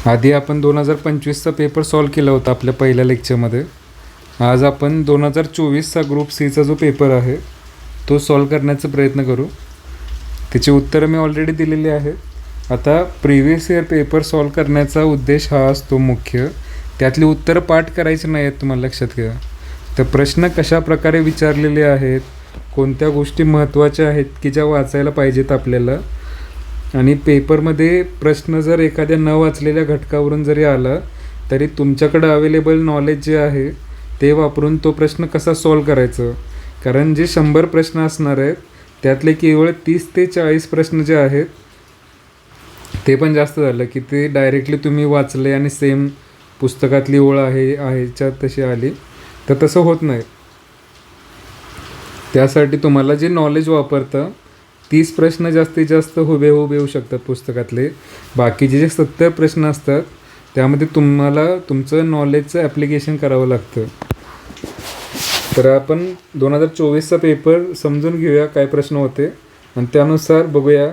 आधी आपण 2025चा paper solve केला होता आपल्या पहिल्या लेक्चरमध्ये. आज आपण 2024चा ग्रुप सीचा जो पेपर आहे तो सॉल्व करण्याचा प्रयत्न करू. त्याची उत्तरं मी ऑलरेडी दिलेली आहेत. आता प्रिव्हियस इयर पेपर सॉल्व करण्याचा उद्देश हा असतो मुख्य. त्यातली उत्तरं पाठ करायची नाही आहेत, तुम्हाला लक्षात घ्या. तर प्रश्न कशा प्रकारे विचारलेले आहेत, कोणत्या गोष्टी महत्त्वाच्या आहेत की ज्या वाचायला पाहिजेत आपल्याला, आणि पेपरमध्ये प्रश्न जर एखाद्या न वाचलेल्या घटकावरून जरी आला तरी तुमच्याकडं अवेलेबल नॉलेज जे आहे ते वापरून तो प्रश्न कसा सॉल्व करायचं. कारण जे 100 प्रश्न असणार आहेत त्यातले केवळ 30 ते 40 प्रश्न जे आहेत ते पण जास्त झालं की ते डायरेक्टली तुम्ही वाचले आणि सेम पुस्तकातली ओळ आहेच्या तशी आली, तर तसं होत नाही. त्यासाठी तुम्हाला जे नॉलेज वापरतं 30 प्रश्न जास्तीत जास्त हुबेहूब येऊ शकतात पुस्तकातले. बाकीचे जे 70 प्रश्न असतात त्यामध्ये तुम्हाला तुमचं नॉलेजचं ॲप्लिकेशन करावं लागतं. तर आपण 2024चा पेपर समजून घेऊया काय प्रश्न होते आणि त्यानुसार बघूया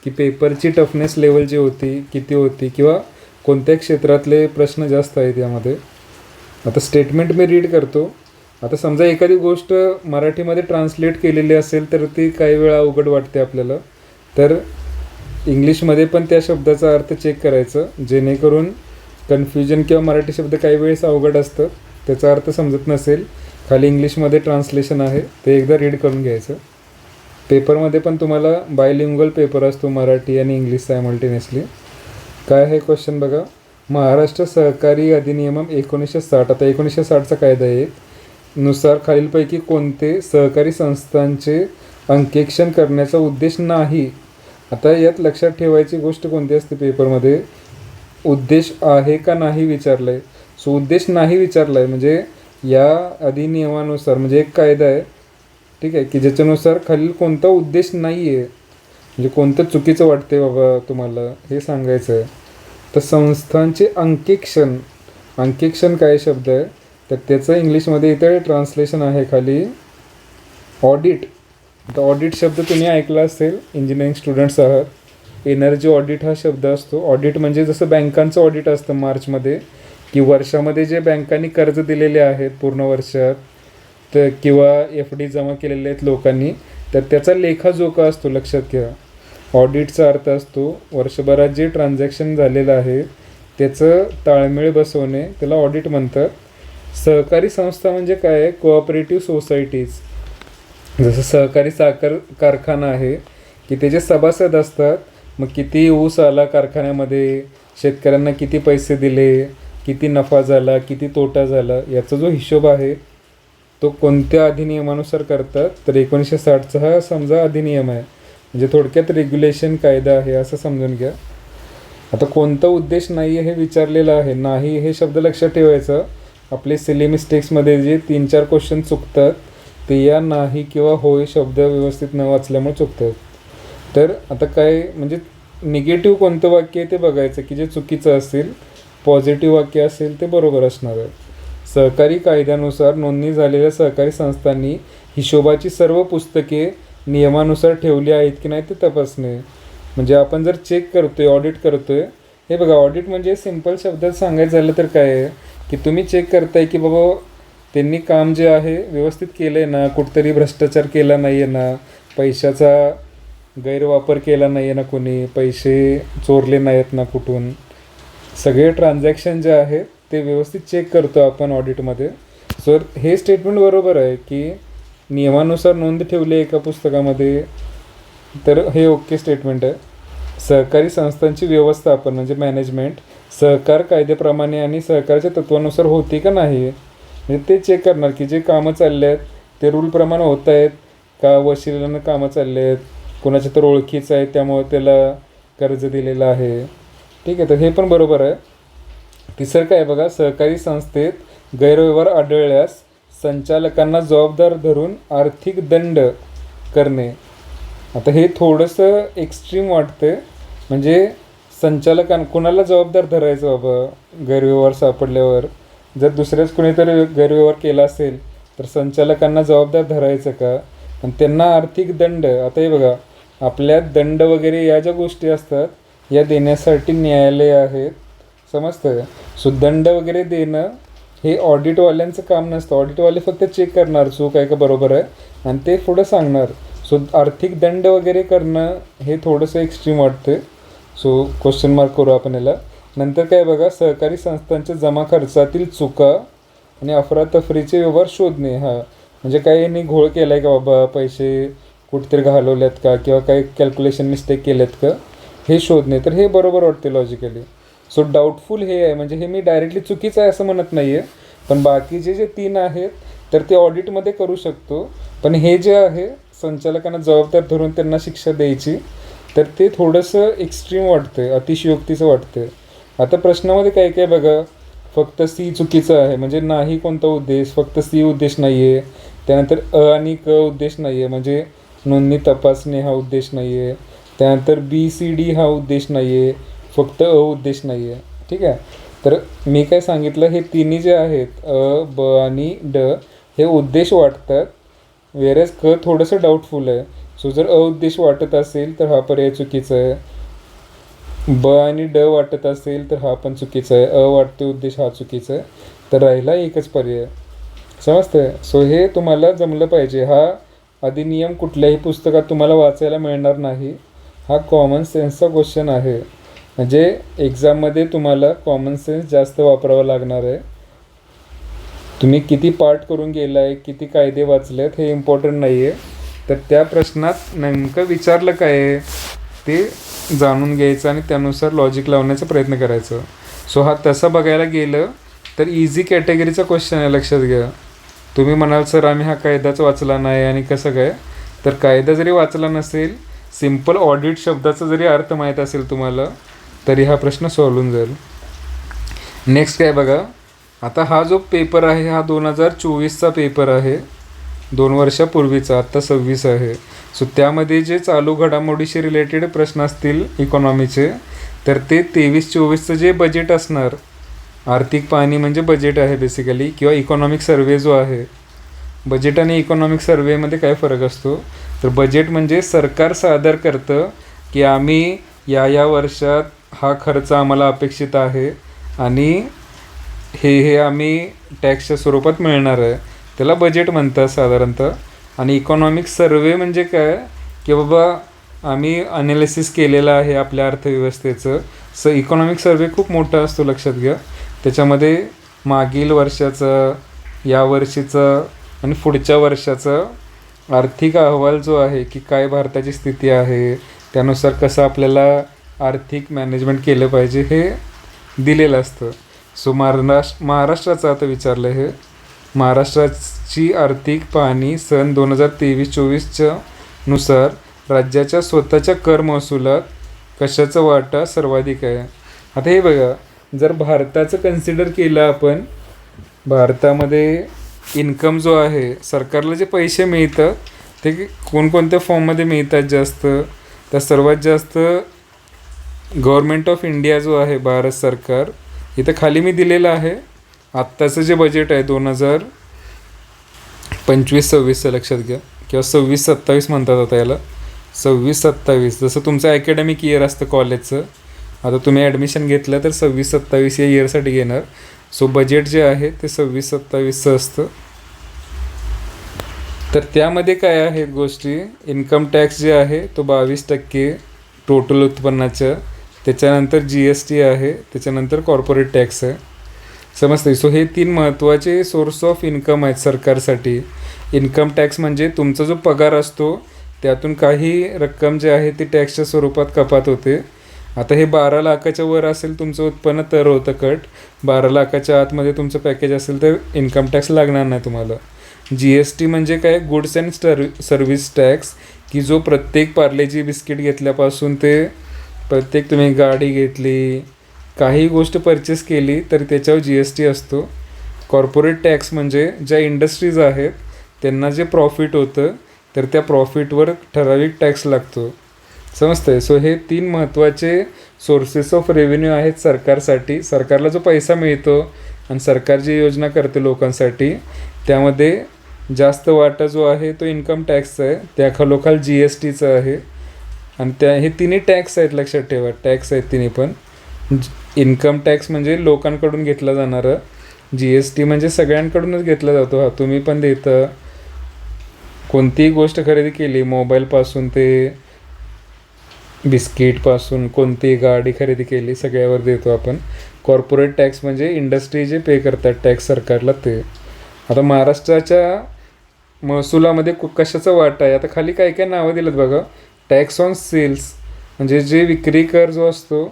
की पेपरची टफनेस लेवल जी होती किती होती किंवा कोणत्या क्षेत्रातले प्रश्न जास्त आहेत यामध्ये. आता स्टेटमेंट मी रीड करतो. आता समजा एखादी गोष्ट मराठीमध्ये ट्रान्सलेट केलेली असेल तर ती काही वेळा अवघड वाटते आपल्याला, तर इंग्लिशमध्ये पण त्या शब्दाचा अर्थ चेक करायचं जेणेकरून कन्फ्युजन किंवा मराठी शब्द काही वेळेस अवघड असतं, त्याचा अर्थ समजत नसेल, खाली इंग्लिशमध्ये ट्रान्सलेशन आहे ते एकदा रीड करून घ्यायचं. पेपरमध्ये पण तुम्हाला बायलिंग्वल पेपर असतो, मराठी आणि इंग्लिश सायमल्टेनियसली. काय आहे क्वेश्चन बघा. महाराष्ट्र सहकारी अधिनियम 1960, आता 1960चा कायदा आहे नुसार खालीलपैकी कोणते सहकारी संस्थांचे अंकेक्षण करण्याचा उद्देश नाही. आता यात लक्षात ठेवायची गोष्ट कोणती असते पेपरमध्ये, उद्देश आहे का नाही विचारलं आहे. सो उद्देश नाही विचारला आहे म्हणजे या अधिनियमानुसार, म्हणजे एक कायदा आहे ठीक आहे की ज्याच्यानुसार खालील कोणता उद्देश नाही आहे, म्हणजे कोणतं चुकीचं वाटते बाबा तुम्हाला हे सांगायचं आहे. तर संस्थांचे अंकेक्षण, अंकेक्षण काय शब्द आहे तर त्याचं इंग्लिशमध्ये इथं ट्रान्सलेशन आहे खाली ऑडिट. आता ऑडिट शब्द तुम्ही ऐकला असेल, इंजिनिअरिंग स्टुडंट्स आहात. एनर्जी ऑडिट हा शब्द असतो. ऑडिट म्हणजे जसं बँकांचं ऑडिट असतं मार्चमध्ये, की वर्षामध्ये जे बँकांनी कर्ज दिलेले आहेत पूर्ण वर्षात तर किंवा FD जमा केलेले आहेत लोकांनी, तर त्याचा लेखाजोखा असतो, लक्षात घ्या. ऑडिटचा अर्थ असतो वर्षभरात जे ट्रान्झॅक्शन झालेलं आहे त्याचं ताळमेळ बसवणे, त्याला ऑडिट म्हणतात. सहकारी संस्था म्हणजे काय आहे, कोऑपरेटिव्ह सोसायटीज. जसं सहकारी साखर कारखाना आहे की त्याचे सभासद असतात, मग किती ऊस आला कारखान्यामध्ये, शेतकऱ्यांना किती पैसे दिले, किती नफा झाला, किती तोटा झाला, याचा जो हिशोब आहे तो कोणत्या अधिनियमानुसार करतात तर 1960चा हा समजा अधिनियम आहे, म्हणजे थोडक्यात रेग्युलेशन कायदा आहे असं समजून घ्या. आता कोणता उद्देश नाही आहे हे विचारलेलं आहे. नाही हे शब्द लक्षात ठेवायचं. आपले सिली मिस्टेक्समध्ये जे 3-4 क्वेश्चन चुकतात ते या नाही किंवा होय शब्द व्यवस्थित न वाचल्यामुळे चुकतात. तर आता काय म्हणजे निगेटिव्ह कोणतं वाक्य आहे ते बघायचं की जे चुकीचं असेल, पॉझिटिव्ह वाक्य असेल ते बरोबर असणार आहे. सहकारी कायद्यानुसार नोंदणी झालेल्या सहकारी संस्थांनी हिशोबाची सर्व पुस्तके नियमानुसार ठेवली आहेत की नाही ते तपासणे. म्हणजे आपण जर चेक करतोय, ऑडिट करतोय, हे बघा ऑडिट म्हणजे सिंपल शब्दात सांगायचं झालं तर काय आहे की तुम्ही चेक करताय की बाबा त्यांनी काम जे आहे व्यवस्थित केलं आहे ना, कुठंतरी भ्रष्टाचार केला नाही आहे ना, पैशाचा गैरवापर केला नाही आहे ना, कोणी पैसे चोरले नाहीत ना कुठून, सगळे ट्रान्झॅक्शन जे आहेत ते व्यवस्थित चेक करतो आपण ऑडिटमध्ये. सो हे स्टेटमेंट बरोबर आहे की नियमानुसार नोंद ठेवली आहे एका पुस्तकामध्ये, तर हे ओके स्टेटमेंट आहे. सहकारी संस्थांची व्यवस्थापन म्हणजे मॅनेजमेंट सहकार कायद्याप्रमाणे आणि सहकारच्या तत्वानुसार होती का नाही, म्हणजे ते चेक करणार की जे कामं चालले आहेत ते रूलप्रमाणे होत आहेत का, वशिल्यानं कामं चालले आहेत, कोणाच्या तर ओळखीचं आहे त्यामुळे त्याला कर्ज दिलेलं आहे ठीक आहे, तर हे पण बरोबर आहे. तिसरं काय बघा, सहकारी संस्थेत गैरव्यवहार आढळल्यास संचालकांना जबाबदार धरून आर्थिक दंड करणे. आता हे थोडंसं एक्स्ट्रीम वाटतं, म्हणजे कोणाला जबाबदार धरायचं बाबा गैरव्यवहार सापडल्यावर. जर दुसऱ्याच कोणीतरी गैरव्यवहार केला असेल तर संचालकांना जबाबदार धरायचं का आणि त्यांना आर्थिक दंड. आता हे बघा आपल्यात दंड वगैरे या ज्या गोष्टी असतात या देण्यासाठी न्यायालय आहेत. समजतं. सो दंड वगैरे देणं हे ऑडिटवाल्यांचं काम नसतं. ऑडिटवाले फक्त चेक करणार चूक आहे का बरोबर आहे आणि ते पुढं सांगणार. सो आर्थिक दंड वगैरे करणं हे थोडंसं एक्स्ट्रीम वाटतं. सो क्वेश्चन मार्क करू आपण याला. नंतर काय बघा, सहकारी संस्थांच्या जमा खर्चातील चुका आणि अफरातफरीचे व्यवहार शोधणे. म्हणजे काही नाही घोळ केला आहे का बाबा, पैसे कुठेतरी घालवल्यात का किंवा काही कॅल्क्युलेशन मिस्टेक केल्यात का हे शोधणे. तर हे बरोबर वाटते लॉजिकली. सो डाऊटफुल हे आहे, म्हणजे हे मी डायरेक्टली चुकीचं आहे असं म्हणत नाही आहे, पण बाकीचे जे 3 आहेत तर ते ऑडिटमध्ये करू शकतो. पण हे जे आहे संचालकांना जबाबदार धरून त्यांना शिक्षा द्यायची, तर ते थोडंसं एक्स्ट्रीम वाटतं, अतिशयोक्तीचं वाटतं. आता प्रश्नामध्ये काय काय बघा, फक्त सी चुकीचं आहे, म्हणजे नाही कोणता उद्देश, फक्त सी उद्देश नाही आहे. त्यानंतर आणि क उद्देश नाही आहे, म्हणजे नोंदणी तपासणे हा उद्देश नाही आहे. त्यानंतर BCD हा उद्देश नाही आहे, फक्त उद्देश नाही आहे. ठीक आहे. तर मी काय सांगितलं, हे तिन्ही जे आहेत ब आणि ड हे उद्देश वाटतात, वेरेस क थोडंसं डाऊटफुल आहे. सो जर उद्देश वाटत असेल तर हा पर्याय चुकीचा आहे. ब आणि ड वाटत असेल तर हा पण चुकीचा आहे. वाटते उद्देश हा चुकीचा आहे. तर राहिला एकच पर्याय. समजतंय. सो हे तुम्हाला जमलं पाहिजे. हा अधिनियम कुठल्याही पुस्तकात तुम्हाला वाचायला मिळणार नाही. हा कॉमन सेन्सचा क्वेश्चन आहे, म्हणजे एक्झाममध्ये तुम्हाला कॉमन सेन्स जास्त वापरावं लागणार आहे. तुम्ही किती पाठ करून गेला आहे, किती कायदे वाचले आहेत हे इम्पॉर्टंट नाही आहे. तर त्या प्रश्नात नेमकं विचारलं काय आहे ते जाणून घ्यायचं आणि त्यानुसार लॉजिक लावण्याचा प्रयत्न करायचं. सो हा तसं बघायला गेलं तर इझी कॅटेगरीचा क्वेश्चन आहे, लक्षात घ्या. तुम्ही म्हणाल सर आम्ही हा कायदाच वाचला नाही आणि कसं काय, तर कायदा जरी वाचला नसेल, सिम्पल ऑडिट शब्दाचा जरी अर्थ माहीत असेल तुम्हाला, तरी हा प्रश्न सॉल्व होऊन जाईल. नेक्स्ट काय बघा, आता हा जो पेपर आहे हा 2024चा पेपर आहे, 2 वर्षापूर्वीचा. आत्ता 26 आहे. सो त्यामध्ये जे चालू घडामोडीशी रिलेटेड प्रश्न असतील इकॉनॉमीचे, तर ते 23-24चं जे बजेट असणार, आर्थिक पाहणी म्हणजे बजेट आहे बेसिकली, किंवा इकॉनॉमिक सर्वे जो आहे. बजेट आणि इकॉनॉमिक सर्वेमध्ये काय फरक असतो, तर बजेट म्हणजे सरकार सादर करतं की आम्ही या वर्षात हा खर्च आम्हाला अपेक्षित आहे आणि हे आम्ही टॅक्सच्या स्वरूपात मिळणार आहे, त्याला बजेट म्हणतात साधारणतः. आणि इकॉनॉमिक सर्वे म्हणजे काय, की बाबा आम्ही अनालिसिस केलेलं आहे आपल्या अर्थव्यवस्थेचं. इकॉनॉमिक सर्वे खूप मोठा असतो, लक्षात घ्या. त्याच्यामध्ये मागील वर्षाचं, या वर्षीचं आणि पुढच्या वर्षाचं आर्थिक अहवाल जो आहे की काय भारताची स्थिती आहे, त्यानुसार कसं आपल्याला आर्थिक मॅनेजमेंट केलं पाहिजे हे दिलेलं असतं. सो महाराष्ट्राचं आता विचारलं हे, महाराष्ट्राची आर्थिक पाहणी सन 2023-24च्या नुसार राज्याच्या स्वतःच्या कर महसुलात कशाचा वाटा सर्वाधिक आहे. आता हे बघा, जर भारताचं कन्सिडर केलं आपण, भारतामध्ये इन्कम जो आहे, सरकारला जे पैसे मिळतात ते कोणकोणत्या फॉर्ममध्ये मिळतात जास्त, तर सर्वात जास्त गव्हर्मेंट ऑफ इंडिया जो आहे, भारत सरकार, इथं खाली मी दिलेलं आहे. आत्ताचं जे बजेट आहे 2025-26चं लक्षात घ्या, किंवा 26-27 म्हणतात आता याला, 26-27. जसं तुमचं अकॅडमिक इयर असतं कॉलेजचं, आता तुम्ही ॲडमिशन घेतलं तर 26-27 या इयरसाठी घेणार. सो बजेट जे आहे ते 26-27चं असतं. तर त्यामध्ये काय आहेत गोष्टी, इन्कम टॅक्स जे आहे तो 22% टोटल उत्पन्नाच्या, त्याच्यानंतर GST आहे, त्याच्यानंतर कॉर्पोरेट टॅक्स आहे. समजते. सो हे 3 महत्त्वाचे सोर्स ऑफ इन्कम आहेत सरकारसाठी. इन्कम टॅक्स म्हणजे तुमचा जो पगार असतो त्यातून काही रक्कम जे आहे ती टॅक्सच्या स्वरूपात कपात होते. आता हे 12 लाखाच्या वर असेल तुमचं उत्पन्न तर होतं कट, 12 लाखाच्या आतमध्ये तुमचं पॅकेज असेल तर इन्कम टॅक्स लागणार नाही तुम्हाला. GST म्हणजे काय, गुड्स अँड सर्व्हिस टॅक्स, की जो प्रत्येक पार्लेजी बिस्किट घेतल्यापासून ते प्रत्येक तुम्ही गाडी घेतली, काही गोष्ट परचेस केली तर त्याच्यावर GST असतो. कॉर्पोरेट टॅक्स म्हणजे ज्या इंडस्ट्रीज आहेत त्यांना जे प्रॉफिट होतं तर त्या प्रॉफिटवर ठराविक टॅक्स लागतो. समजतंय. सो हे 3 महत्त्वाचे सोर्सेस ऑफ रेव्हेन्यू आहेत सरकारसाठी. सरकारला जो पैसा मिळतो आणि सरकार जी योजना करते लोकांसाठी, त्यामध्ये जास्त वाटा जो आहे तो इन्कम टॅक्सचा आहे, त्याखालोखाल GSTचा आहे. आणि हे तिन्ही टॅक्स आहेत, लक्षात ठेवा. टॅक्स आहेत तिन्ही पण. इन्कम टॅक्स म्हणजे लोकांकडून घेतला जाणारं, GST म्हणजे सगळ्यांकडूनच घेतला जातो. हा तुम्ही पण देता, कोणतीही गोष्ट खरेदी केली, मोबाईलपासून ते बिस्किटपासून कोणतीही गाडी खरेदी केली, सगळ्यावर देतो आपण. कॉर्पोरेट टॅक्स म्हणजे इंडस्ट्री जे पे करतात टॅक्स सरकारला ते. आता महाराष्ट्राच्या महसुलामध्ये कशाचा वाटा आहे, आता खाली काय काय नावं दिलेत बघा. टॅक्स ऑन सेल्स म्हणजे जे विक्री कर जो असतो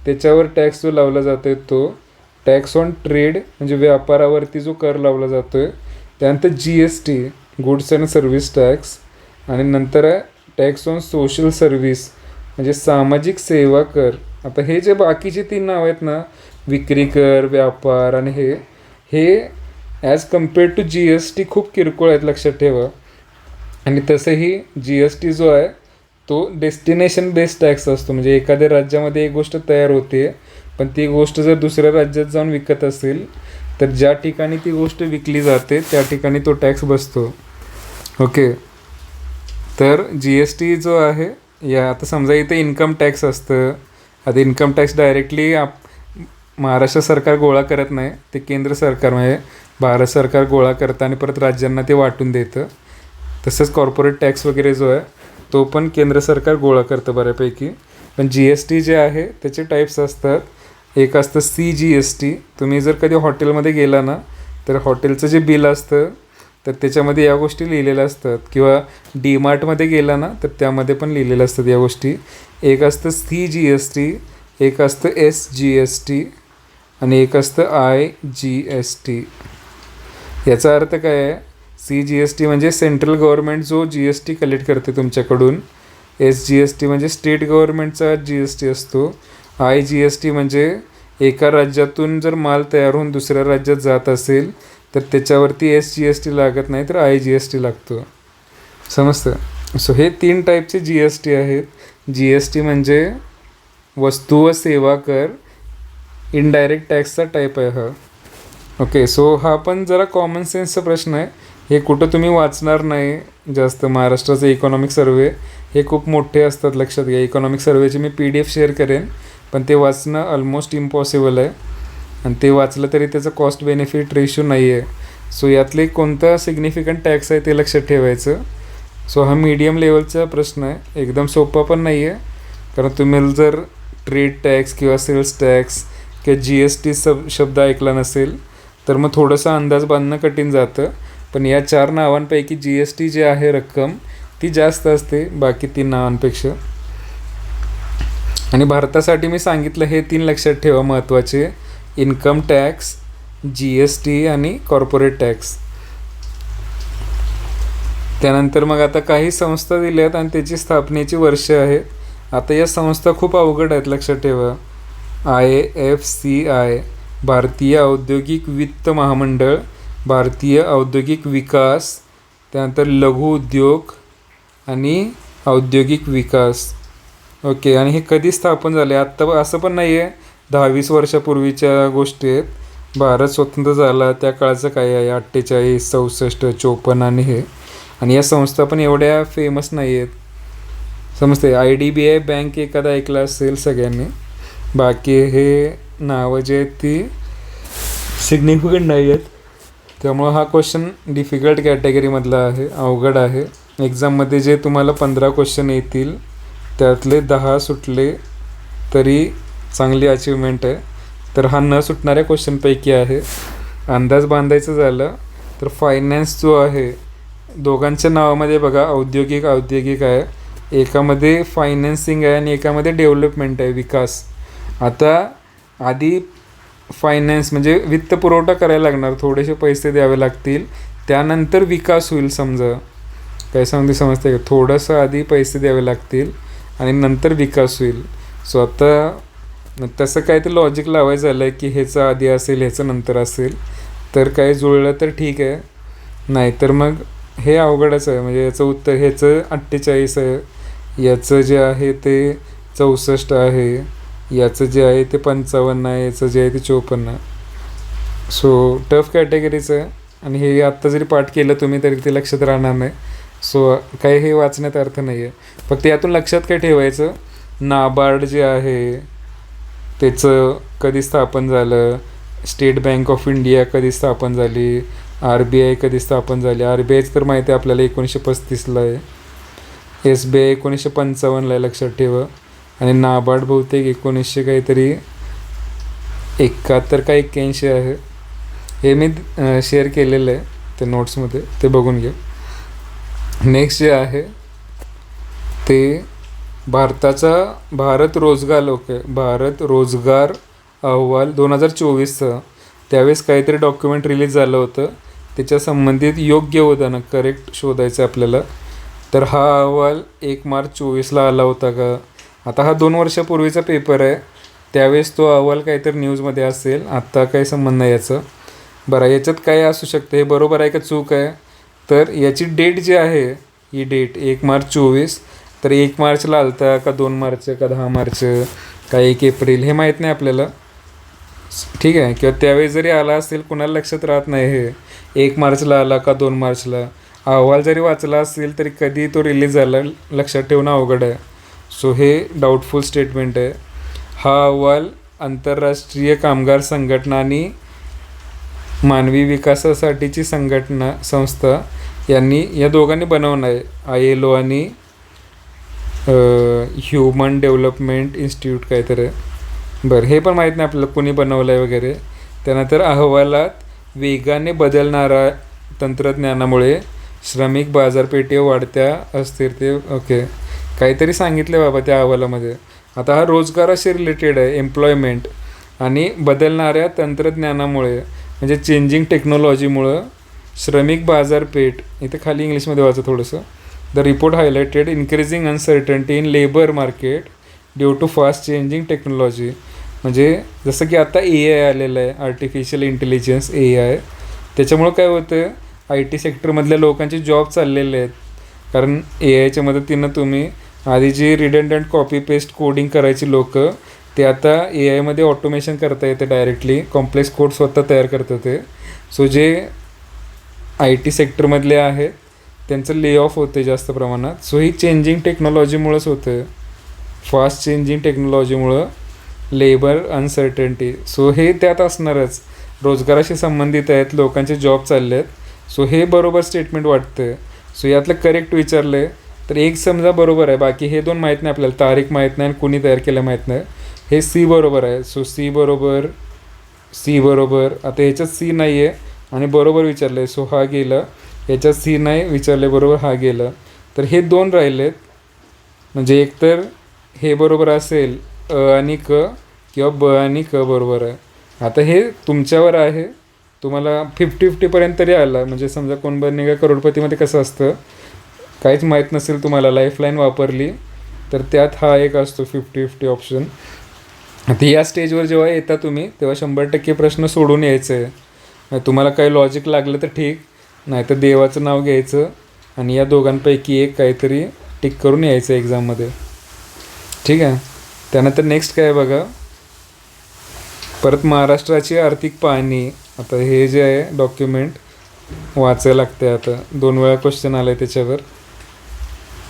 त्याच्यावर टॅक्स जो लावला जातो आहे तो. टॅक्स ऑन ट्रेड म्हणजे व्यापारावरती जो कर लावला जातो आहे. त्यानंतर GST goods and service tax. आणि नंतर आहे टॅक्स ऑन सोशल सर्व्हिस म्हणजे सामाजिक सेवा कर. आता हे जे बाकीचे 3 नाव आहेत ना, विक्री कर, व्यापार आणि हे ॲज कम्पेअर्ड टू GST खूप किरकोळ आहेत, लक्षात ठेवा. आणि तसंही GST जो आहे तो डेस्टिनेशन बेस्ड टॅक्स असतो. म्हणजे एखाद्या राज्यामध्ये एक गोष्ट तयार होते, पण ती गोष्ट जर दुसऱ्या राज्यात जाऊन विकत असेल तर ज्या ठिकाणी ती गोष्ट विकली जाते त्या ठिकाणी तो टॅक्स बसतो. ओके, तर GST जो आहे, या आता समजा इथे इन्कम टॅक्स असतं. आता इन्कम टॅक्स डायरेक्टली महाराष्ट्र सरकार गोळा करत नाही, ते केंद्र सरकार म्हणजे भारत सरकार गोळा करतं आणि परत राज्यांना ते वाटून देतं. तसंच कॉर्पोरेट टॅक्स वगैरे जो आहे तो पण केंद्र सरकार गोळा करतं बऱ्यापैकी. पण GST जे आहे त्याचे टाईप्स असतात. एक असतं CGST. तुम्ही जर कधी हॉटेलमध्ये गेला ना तर हॉटेलचं जे बिल असतं तर त्याच्यामध्ये या गोष्टी लिहिलेल्या असतात, किंवा DMartमध्ये गेला ना तर त्यामध्ये पण लिहिलेल्या असतात या गोष्टी. एक असतं CGST, एक असतं SGST आणि एक असतं IGST. याचा अर्थ काय आहे? CGST म्हणजे सेंट्रल गव्हर्नमेंट जो GST कलेक्ट करते तुमच्याकडून. SGST म्हणजे स्टेट गव्हर्नमेंटचा GST असतो. IGST म्हणजे एका राज्यातून जर माल तयार होऊन दुसऱ्या राज्यात जात असेल तर त्याच्यावरती SGST लागत नाही, तर IGST लागतो. समजतं? सो हे 3 टाईपचे GST आहेत. GST म्हणजे वस्तू व सेवा कर, इनडायरेक्ट टॅक्सचा टाईप आहे हा. ओके, सो हा पण जरा कॉमन सेन्सचा प्रश्न आहे. हे कुठं तुम्ही वाचणार नाही जास्त. महाराष्ट्राचे इकॉनॉमिक सर्वे हे खूप मोठे असतात, लक्षात घ्या. इकॉनॉमिक सर्वेची मी PDF शेअर करेन, पण ते वाचणं ऑलमोस्ट इम्पॉसिबल आहे. आणि ते वाचलं तरी त्याचं कॉस्ट बेनिफिट रेशो नाही आहे. सो यातले कोणता सिग्निफिकंट टॅक्स आहे ते लक्षात ठेवायचं. सो हा मीडियम लेवलचा प्रश्न आहे, एकदम सोपा पण नाही आहे. कारण तुम्ही जर ट्रेड टॅक्स किंवा सेल्स टॅक्स किंवा GST शब्द ऐकला नसेल तर मग थोडंसं अंदाज बांधणं कठीण जातं. पण या 4 नावांपैकी GST जे आहे रक्कम ती जास्त असते बाकी 3 नावांपेक्षा. आणि भारतासाठी मी सांगितलं हे 3 लक्षात ठेवा महत्त्वाचे: इन्कम टॅक्स, GST आणि कॉर्पोरेट टॅक्स. त्यानंतर मग आता काही संस्था दिल्यात आणि त्याची स्थापनेची वर्ष आहेत. आता या संस्था खूप अवघड आहेत, लक्षात ठेवा. IFCI भारतीय औद्योगिक वित्त महामंडळ, भारतीय औद्योगिक विकास, त्यानंतर लघु उद्योग आणि औद्योगिक विकास. ओके, आणि हे कधी स्थापन झाले? आत्ता असं पण नाही आहे 10-20 वर्षापूर्वीच्या गोष्टी आहेत. भारत स्वतंत्र झाला त्या काळचं काय आहे, 48, 64, 54 आणि हे. आणि या संस्था पण एवढ्या फेमस नाही आहेत, समजते. IDBI बँक एखादा ऐकला असेल सगळ्यांनी. बाकी हे नावं जे आहेत ती सिग्निफिकंट नाही आहेत. त्यामुळं हा क्वेश्चन डिफिकल्ट कॅटेगरीमधला आहे, अवघड आहे. एक्झाममध्ये जे तुम्हाला 15 क्वेश्चन येतील त्यातले 10 सुटले तरी चांगली अचिव्हमेंट आहे. तर हा न सुटणाऱ्या क्वेश्चनपैकी आहे. अंदाज बांधायचं झालं तर फायनान्स जो आहे दोघांच्या नावामध्ये बघा औद्योगिक आहे. एकामध्ये फायनान्सिंग आहे आणि एकामध्ये डेव्हलपमेंट आहे, विकास. आता आधी फायनान्स म्हणजे वित्त पुरवठा करायला लागणार, थोडेसे पैसे द्यावे लागतील, त्यानंतर विकास होईल. समजा काय समजते का? थोडंसं आधी पैसे द्यावे लागतील आणि नंतर विकास होईल. सो आता तसं काय ते लॉजिक लावायचं झालं की ह्याचं आधी असेल ह्याचं नंतर असेल, तर काय जुळलं तर ठीक आहे, नाही तर मग हे अवघडच आहे. म्हणजे याचं उत्तर ह्याचं 48 आहे, याचं जे आहे ते 64 आहे, याचं जे आहे ते 55 आहे, याचं जे आहे ते 54 आहे. सो टफ कॅटेगरीचं आहे आणि हे आत्ता जरी पाठ केलं तुम्ही तरी ते लक्षात राहणार नाही. सो काही हे वाचण्यात अर्थ नाही आहे. फक्त यातून लक्षात काय ठेवायचं, नाबार्ड जे आहे त्याचं कधी स्थापन झालं, स्टेट बँक ऑफ इंडिया कधी स्थापन झाली, RBI कधी स्थापन झाली. RBIच तर माहिती आहे आपल्याला 1935ला आहे, SBI 1955ला आहे लक्षात ठेवा, आणि नाबार्ड बहुतेक 1900 काहीतरी 71 का 81 आहे. हे मी शेअर केलेलं आहे ते नोट्समध्ये, ते बघून घ्या. नेक्स्ट जे आहे ते भारत रोजगार अहवाल 2024चं. त्यावेळेस काहीतरी डॉक्युमेंट रिलीज झालं होतं, त्याच्या संबंधित योग्य होतं करेक्ट शोधायचं आपल्याला. तर हा अहवाल 1 मार्च 2024ला आला होता का? आता हा 2 वर्षापूर्वीचा पेपर आहे, त्यावेळेस तो अहवाल काहीतरी न्यूजमध्ये असेल, आत्ता काही संबंध नाही याचं. बरं, याच्यात काय असू शकते, हे बरोबर आहे का चूक आहे? तर याची डेट जी आहे, ही डेट 1 मार्च 2024, तर 1 मार्चला आलता का 2 मार्च का 10 मार्च का 1 एप्रिल हे माहीत नाही आपल्याला. ठीक आहे, किंवा त्यावेळेस जरी आला असेल कुणाला लक्षात राहत नाही हे 1 मार्चला आला का 2 मार्चला. अहवाल जरी वाचला असेल तरी कधी तो रिलीज झाला लक्षात ठेवणं अवघड आहे. सो हे डाऊटफुल स्टेटमेंट आहे. हा अहवाल आंतरराष्ट्रीय कामगार संघटना आणि मानवी विकासासाठीची संस्था यांनी या दोघांनी बनवणं आहे, ILO आणि ह्युमन डेव्हलपमेंट इन्स्टिट्यूट काहीतरी. बरं, हे पण माहीत नाही आपल्याला कोणी बनवलं आहे वगैरे. त्यानंतर अहवालात वेगाने बदलणाऱ्या तंत्रज्ञानामुळे श्रमिक बाजारपेठेवर वाढत्या अस्थिरते ओके काहीतरी सांगितलं बाबा त्या अहवालामध्ये. आता हा रोजगाराशी रिलेटेड आहे, एम्प्लॉयमेंट आणि बदलणाऱ्या तंत्रज्ञानामुळे म्हणजे चेंजिंग टेक्नॉलॉजीमुळं श्रमिक बाजारपेठ. इथे खाली इंग्लिशमध्ये वाचा थोडंसं. The report highlighted increasing uncertainty in labour market due to fast changing technology. म्हणजे जसं की आता AI आलेलं आहे, आर्टिफिशियल इंटेलिजन्स AI. त्याच्यामुळं काय होतं, IT सेक्टरमधल्या लोकांचे जॉब चाललेले आहेत. कारण AIच्या मदतीनं तुम्ही आधी जी रिडंडंट कॉपी पेस्ट कोडिंग करायची लोक, ते आता AIमध्ये ऑटोमेशन करता येते डायरेक्टली, कॉम्प्लेक्स कोड स्वतः तयार करतं ते. सो जे IT सेक्टरमधले आहेत त्यांचं ले ऑफ होते जास्त प्रमाणात. सो ही चेंजिंग टेक्नॉलॉजीमुळंच होतं, फास्ट चेंजिंग टेक्नॉलॉजीमुळं लेबर अनसर्टन्टी. सो हे त्यात असणारच, रोजगाराशी संबंधित आहेत, लोकांचे जॉब चालले आहेत. सो हे बरोबर स्टेटमेंट वाटतं. सो यातलं करेक्ट विचारलं आहे तर एक समजा बरोबर आहे, बाकी हे 2 माहीत नाही आपल्याला, तारीख माहीत नाही आणि कुणी तयार केलं माहीत नाही. हे C बरोबर आहे. सो C बरोबर. आता ह्याच्यात C नाही आहे आणि बरोबर विचारलं आहे, सो हा गेला. ह्याच्यात C नाही विचारले, बरोबर हा गेला. तर हे 2 राहिलेत, म्हणजे एकतर हे बरोबर असेल अ आणि क, किंवा ब आणि क बरोबर आहे. आता हे तुमच्यावर आहे, तुम्हाला 50-50पर्यंत तरी आला. म्हणजे समजा कोण बनेगा करोडपतीमध्ये कसं असतं, काहीच माहीत नसेल तुम्हाला, लाईफलाईन वापरली तर त्यात हा एक असतो 50-50 ऑप्शन. आता या स्टेजवर जेव्हा येता तुम्ही तेव्हा 100% प्रश्न सोडून यायचं आहे. तुम्हाला काही लॉजिक लागलं तर ठीक, नाही तर देवाचं नाव घ्यायचं आणि या दोघांपैकी एक काहीतरी टिक करून यायचं एक्झाममध्ये. ठीक आहे. त्यानंतर नेक्स्ट काय बघा, परत महाराष्ट्राची आर्थिक पाहणी. आता हे जे आहे डॉक्युमेंट वाचायला लागते. आता 2 वेळा क्वेश्चन आलं आहे त्याच्यावर.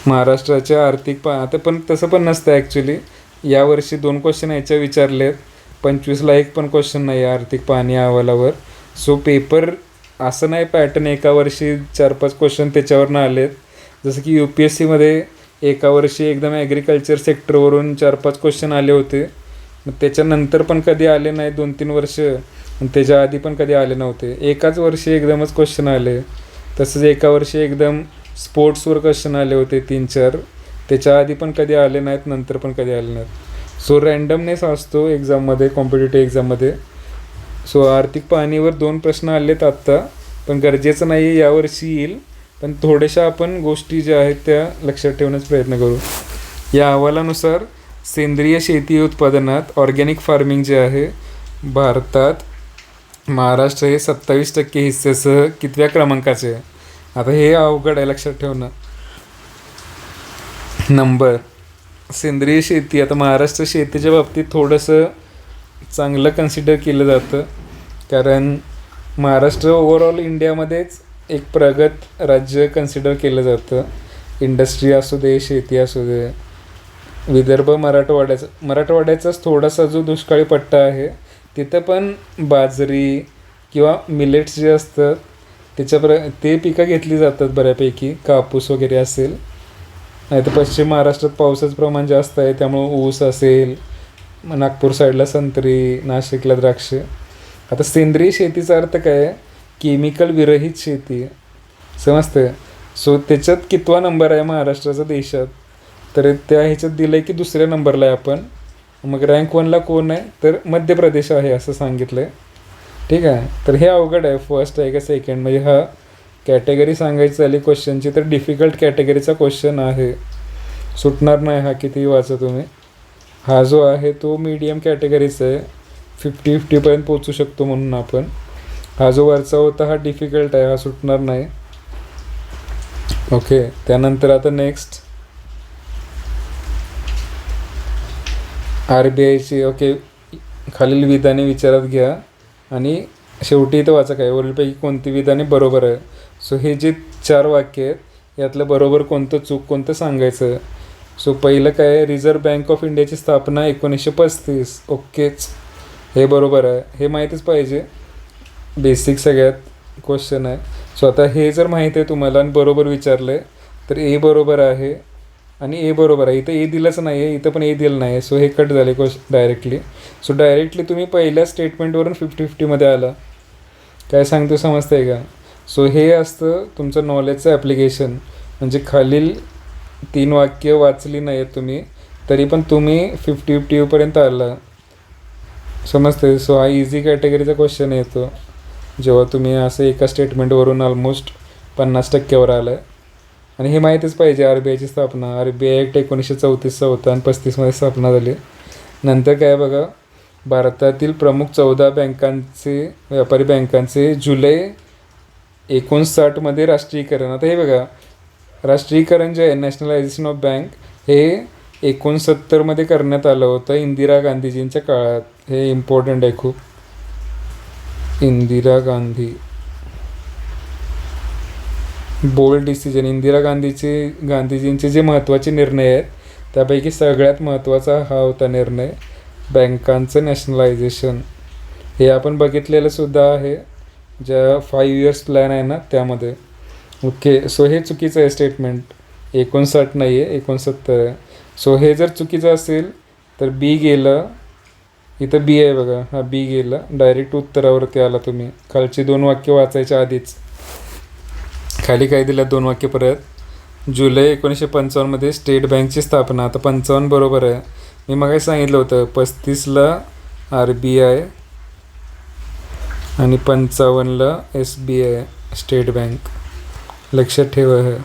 महाराष्ट्राच्या आर्थिक आता पण तसं पण नसतं ॲक्च्युली. यावर्षी 2 क्वेश्चन याच्या विचारले आहेत, 25ला एक पण क्वेश्चन नाही आहे आर्थिक पाहणी अहवालावर. सो पेपर असं नाही पॅटर्न एका वर्षी 4-5 क्वेश्चन त्याच्यावरनं आले आहेत. जसं की UPSCमध्ये एका वर्षी एकदम ॲग्रिकल्चर सेक्टरवरून 4-5 क्वेश्चन आले होते. मग त्याच्यानंतर पण कधी आले नाही 2-3 वर्ष, आणि त्याच्या आधी पण कधी आले नव्हते. एकाच वर्षी एकदमच क्वेश्चन आले. तसंच एका वर्षी एकदम स्पोर्ट्सवर क्वेश्चन आले होते 3-4, त्याच्या आधी पण कधी आले नाहीत, नंतर पण कधी आले नाहीत. सो रँडमनेस असतो एक्झाममध्ये, कॉम्पिटेटिव्ह एक्झाममध्ये. सो आर्थिक पाहणीवर 2 प्रश्न आलेत आत्ता, पण गरजेचं नाही आहे यावर्षी येईल, पण थोड्याशा आपण गोष्टी ज्या आहेत त्या लक्षात ठेवण्याचा प्रयत्न करू. या अहवालानुसार सेंद्रिय शेती उत्पादनात ऑर्गॅनिक फार्मिंग जे आहे भारतात महाराष्ट्र हे 27% हिस्सेसह कितव्या क्रमांकाचे आहे. आता हे अवघड आहे लक्षात ठेवणं. नंबर सेंद्रिय शेती, आता महाराष्ट्र शेतीच्या बाबतीत थोडंसं चांगलं कन्सिडर केलं जातं, कारण महाराष्ट्र ओव्हरऑल इंडियामध्येच एक प्रगत राज्य कन्सिडर केलं जातं. इंडस्ट्री असू दे, शेती असू दे. विदर्भ मराठवाड्याचाच थोडासा जो दुष्काळी पट्टा आहे तिथं पण बाजरी किंवा मिलेट्स जे असतात ते पिकं घेतली जातात बऱ्यापैकी. कापूस वगैरे असेल. नाही तर पश्चिम महाराष्ट्रात पावसाचं प्रमाण जास्त आहे त्यामुळं ऊस असेल, नागपूर साईडला संत्री, नाशिकला द्राक्ष. आता सेंद्रिय शेतीचा अर्थ काय आहे? केमिकल विरहित शेती. समजते. सो त्याच्यात कितवा नंबर आहे महाराष्ट्राचा देशात? तर त्या ह्याच्यात दिलं आहे की दुसऱ्या नंबरला आहे आपण. मग रँक 1ला कोण आहे? तर मध्य प्रदेश आहे असं सांगितलं आहे. ठीक आहे. तर हे अवघड आहे. फर्स्ट आहे का सेकंड? म्हणजे हा कॅटेगरी सांगायची झाली क्वेश्चनची तर डिफिकल्ट कॅटेगरीचा क्वेश्चन आहे. सुटणार नाही हा कितीही वाचा तुम्ही. हा जो आहे तो मीडियम कॅटेगरीचा आहे. 50-50पर्यंत पोचू शकतो म्हणून आपण. हा जो वरचा होता हा डिफिकल्ट आहे, हा सुटणार नाही. ओके. त्यानंतर आता नेक्स्ट RBIची. ओके. खालील विधाने विचारात घ्या आणि शेवटी इथं वाचा काय वरीलपैकी कोणती विधाने बरोबर आहे. सो हे जे 4 वाक्य आहेत यातलं बरोबर कोणतं, चूक कोणतं सांगायचं. सो पहिलं काय? रिझर्व्ह बँक ऑफ इंडियाची स्थापना 1935. ओकेच, हे बरोबर आहे. हे माहीतच पाहिजे. बेसिक सगळ्यात क्वेश्चन आहे. सो आता हे जर माहीत आहे तुम्हाला आणि बरोबर विचारलं आहे तर ए बरोबर आहे आणि ए बरोबर आहे. इथं ए दिलंच नाही आहे, इथं पण ए दिलं नाही आहे. सो हे कट झाले डायरेक्टली. सो डायरेक्टली तुम्ही पहिल्या स्टेटमेंटवरून 50-50मध्ये आला. काय सांगतो समजतं आहे का? सो हे असतं तुमचं नॉलेजचं ॲप्लिकेशन. म्हणजे खालील 3 वाक्य वाचली नाही आहेत तुम्ही तरी पण तुम्ही 50-50पर्यंत आला. समजते. सो हा इझी कॅटेगरीचा क्वेश्चन येतो जेव्हा तुम्ही असं एका स्टेटमेंटवरून ऑलमोस्ट 50%वर आला आहे. आणि हे माहीतच पाहिजे. RBIची स्थापना RBI ॲक्ट 1934चा होता आणि 35मध्ये स्थापना झाली. नंतर काय बघा, भारतातील प्रमुख 14 व्यापारी बँकांचे जुलै 1959मध्ये राष्ट्रीयकरण. आता हे बघा, राष्ट्रीयकरण जे आहे नॅशनलायझेशन ऑफ बँक हे 1969मध्ये करण्यात आलं होतं इंदिरा गांधीजींच्या काळात. हे इम्पॉर्टंट आहे खूप. Indira Gandhi bold decision. इंदिरा गांधीजींचे जे महत्त्वाचे निर्णय आहेत त्यापैकी सगळ्यात महत्त्वाचा हा होता निर्णय, बँकांचं नॅशनलायझेशन. हे आपण बघितलेलं सुद्धा आहे ज्या 5 इयर्स प्लॅन आहे ना त्यामध्ये. ओके. सो हे चुकीचं आहे स्टेटमेंट. 59 नाही आहे, 69 आहे. सो हे जर चुकीचं असेल तर बी गेलं. इथं बी आहे बघा, हा बी गेला. डायरेक्ट उत्तरावरती आला तुम्ही. खालची 2 वाक्य वाचायच्या आधीच. खाली काय दिलं 2 वाक्य परत. जुलै 1955मध्ये स्टेट बँकची स्थापना. आता 55 बरोबर आहे. मी मग सांगितलं होतं 35ला RBI आणि 55ला SBI स्टेट बँक. लक्षात ठेवा हे.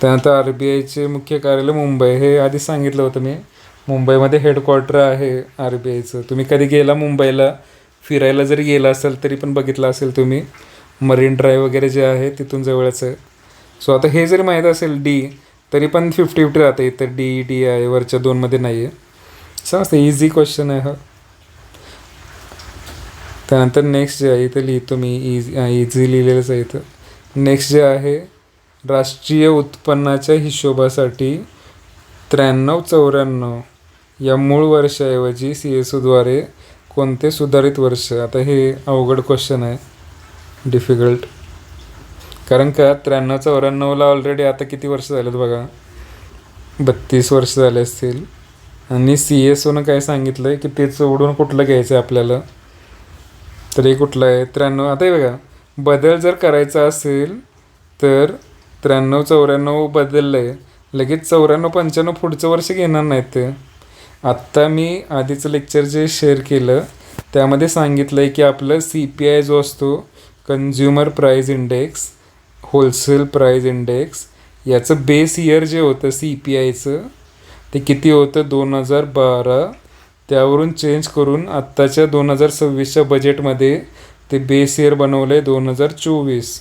त्यानंतर RBIचे मुख्य कार्यालय मुंबई. हे आधी सांगितलं होतं मी. मुंबईमध्ये हेडक्वार्टर आहे RBIचं. तुम्ही कधी गेला मुंबईला फिरायला जरी गेला असेल तरी पण बघितलं असेल तुम्ही. मरीन ड्राईव्ह वगैरे जे आहे तिथून जवळच आहे. सो आता हे जरी माहीत असेल डी तरी पण 50-50 राहते. इथं डी आहे, वरच्या 2मध्ये नाही आहे. समजतं. इझी क्वेश्चन आहे हा. त्यानंतर नेक्स्ट जे आहे इथं लिहितो मी. इझी लिहिलेलंच आहे इथं. नेक्स्ट जे आहे, राष्ट्रीय उत्पन्नाच्या हिशोबासाठी 93-94 या मूळ वर्षाऐवजी CSOद्वारे कोणते सुधारित वर्ष. आता हे अवघड क्वेश्चन आहे, डिफिकल्ट. कारण का 93-94ला ऑलरेडी आता किती वर्ष झालेत बघा, 32 वर्ष झाले असतील. आणि CSOनं काय सांगितलं आहे की ते सोडून कुठलं घ्यायचं आहे आपल्याला. तर हे कुठलं आहे 93. आता हे बघा, बदल जर करायचा असेल तर 93-94 बदललं आहे. लगेच 94-95 पुढचं वर्ष घेणार नाहीत ते. आत्ता मी आधीचं लेक्चर जे शेअर केलं त्यामध्ये सांगितलं आहे की आपलं CPI जो असतो, consumer price index, wholesale price index, याचं बेस इयर जे होतं CPIचं ते किती होतं 2012. त्यावरून चेंज करून आत्ताच्या 2026च्या बजेटमध्ये ते बेस इयर बनवलं आहे 2024.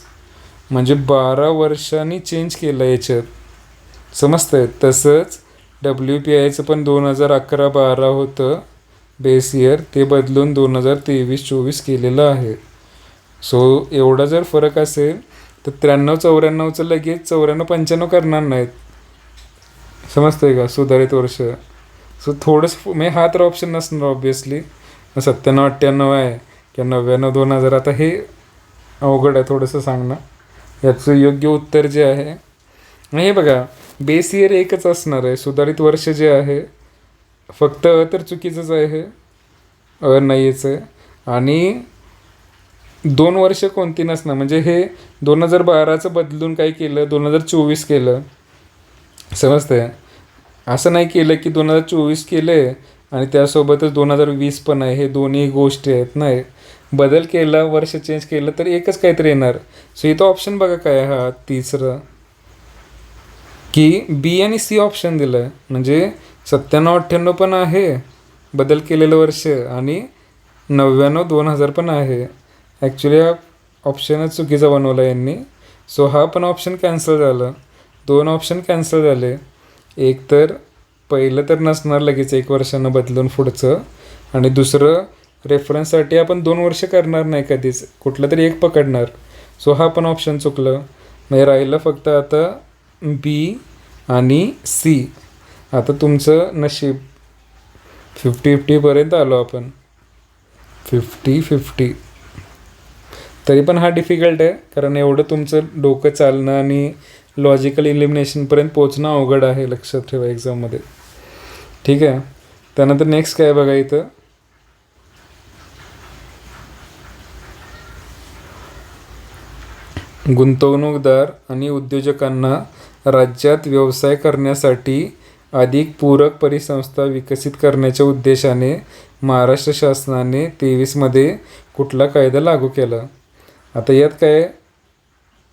म्हणजे 12 वर्षांनी चेंज केलं याच्यात. समजतं आहे. तसंच WPIचं पण 2011-12 होतं बेस इयर, ते बदलून 2023-24 केलेलं आहे. सो एवढा जर फरक असेल तर 93-94चं लगेच 94-95 करणार नाहीत. समजतंय का? सुधारित वर्ष. सो थोडंसं मी हा तर ऑप्शन नसणार ऑब्वियसली. 97-98 आहे किंवा 99-2000. आता हे अवघड आहे थोडंसं सांगणं. याचं योग्य उत्तर जे आहे, हे बघा, बेस इयर एकच असणार आहे. सुधारित वर्ष जे आहे फक्त तर चुकीचंच आहे, नाहीच आहे. आणि 2 वर्ष कोणती नसणार. म्हणजे हे 2012चं बदलून काय केलं, 2024 केलं. समजतंय? असं नाही केलं की 2024 केले आणि त्यासोबतच 2020 पण आहे. हे दोन्ही गोष्टी आहेत. नाही, बदल केला, वर्ष चेंज केलं तर एकच काहीतरी येणार. सो इथं ऑप्शन बघा काय आहे, हा तिसरं, की बी आणि सी ऑप्शन दिलं आहे. म्हणजे 97-98 पण आहे बदल केलेलं वर्ष आणि 99-2000 पण आहे. ॲक्च्युली हा ऑप्शनच चुकीचा बनवला यांनी. सो हा पण ऑप्शन कॅन्सल झालं. 2 ऑप्शन कॅन्सल झाले. एक तर पहिलं तर नसणार लगेच 1 वर्षानं बदलून पुढचं, आणि दुसरं रेफरन्ससाठी आपण 2 वर्ष करणार नाही कधीच, कुठलं तरी एक पकडणार. सो हा पण ऑप्शन चुकलं. म्हणजे राहिलं फक्त आता बी आणि सी. आता तुमचं नशीब. 50-50पर्यंत आलो आपण. 50-50. तरी पण हा डिफिकल्ट आहे, कारण एवढं तुमचं डोकं चालणं आणि लॉजिकल इलिमिनेशनपर्यंत पोचणं अवघड आहे. लक्षात ठेवा एक्झाममध्ये. ठीक आहे. त्यानंतर नेक्स्ट काय बघा इथं, गुंतवणूकदार आणि उद्योजकांना राज्यात व्यवसाय करण्यासाठी अधिक पूरक परिसंस्था विकसित करण्याच्या उद्देशाने महाराष्ट्र शासनाने 23मध्ये कुठला कायदा लागू केला. आता यात काय,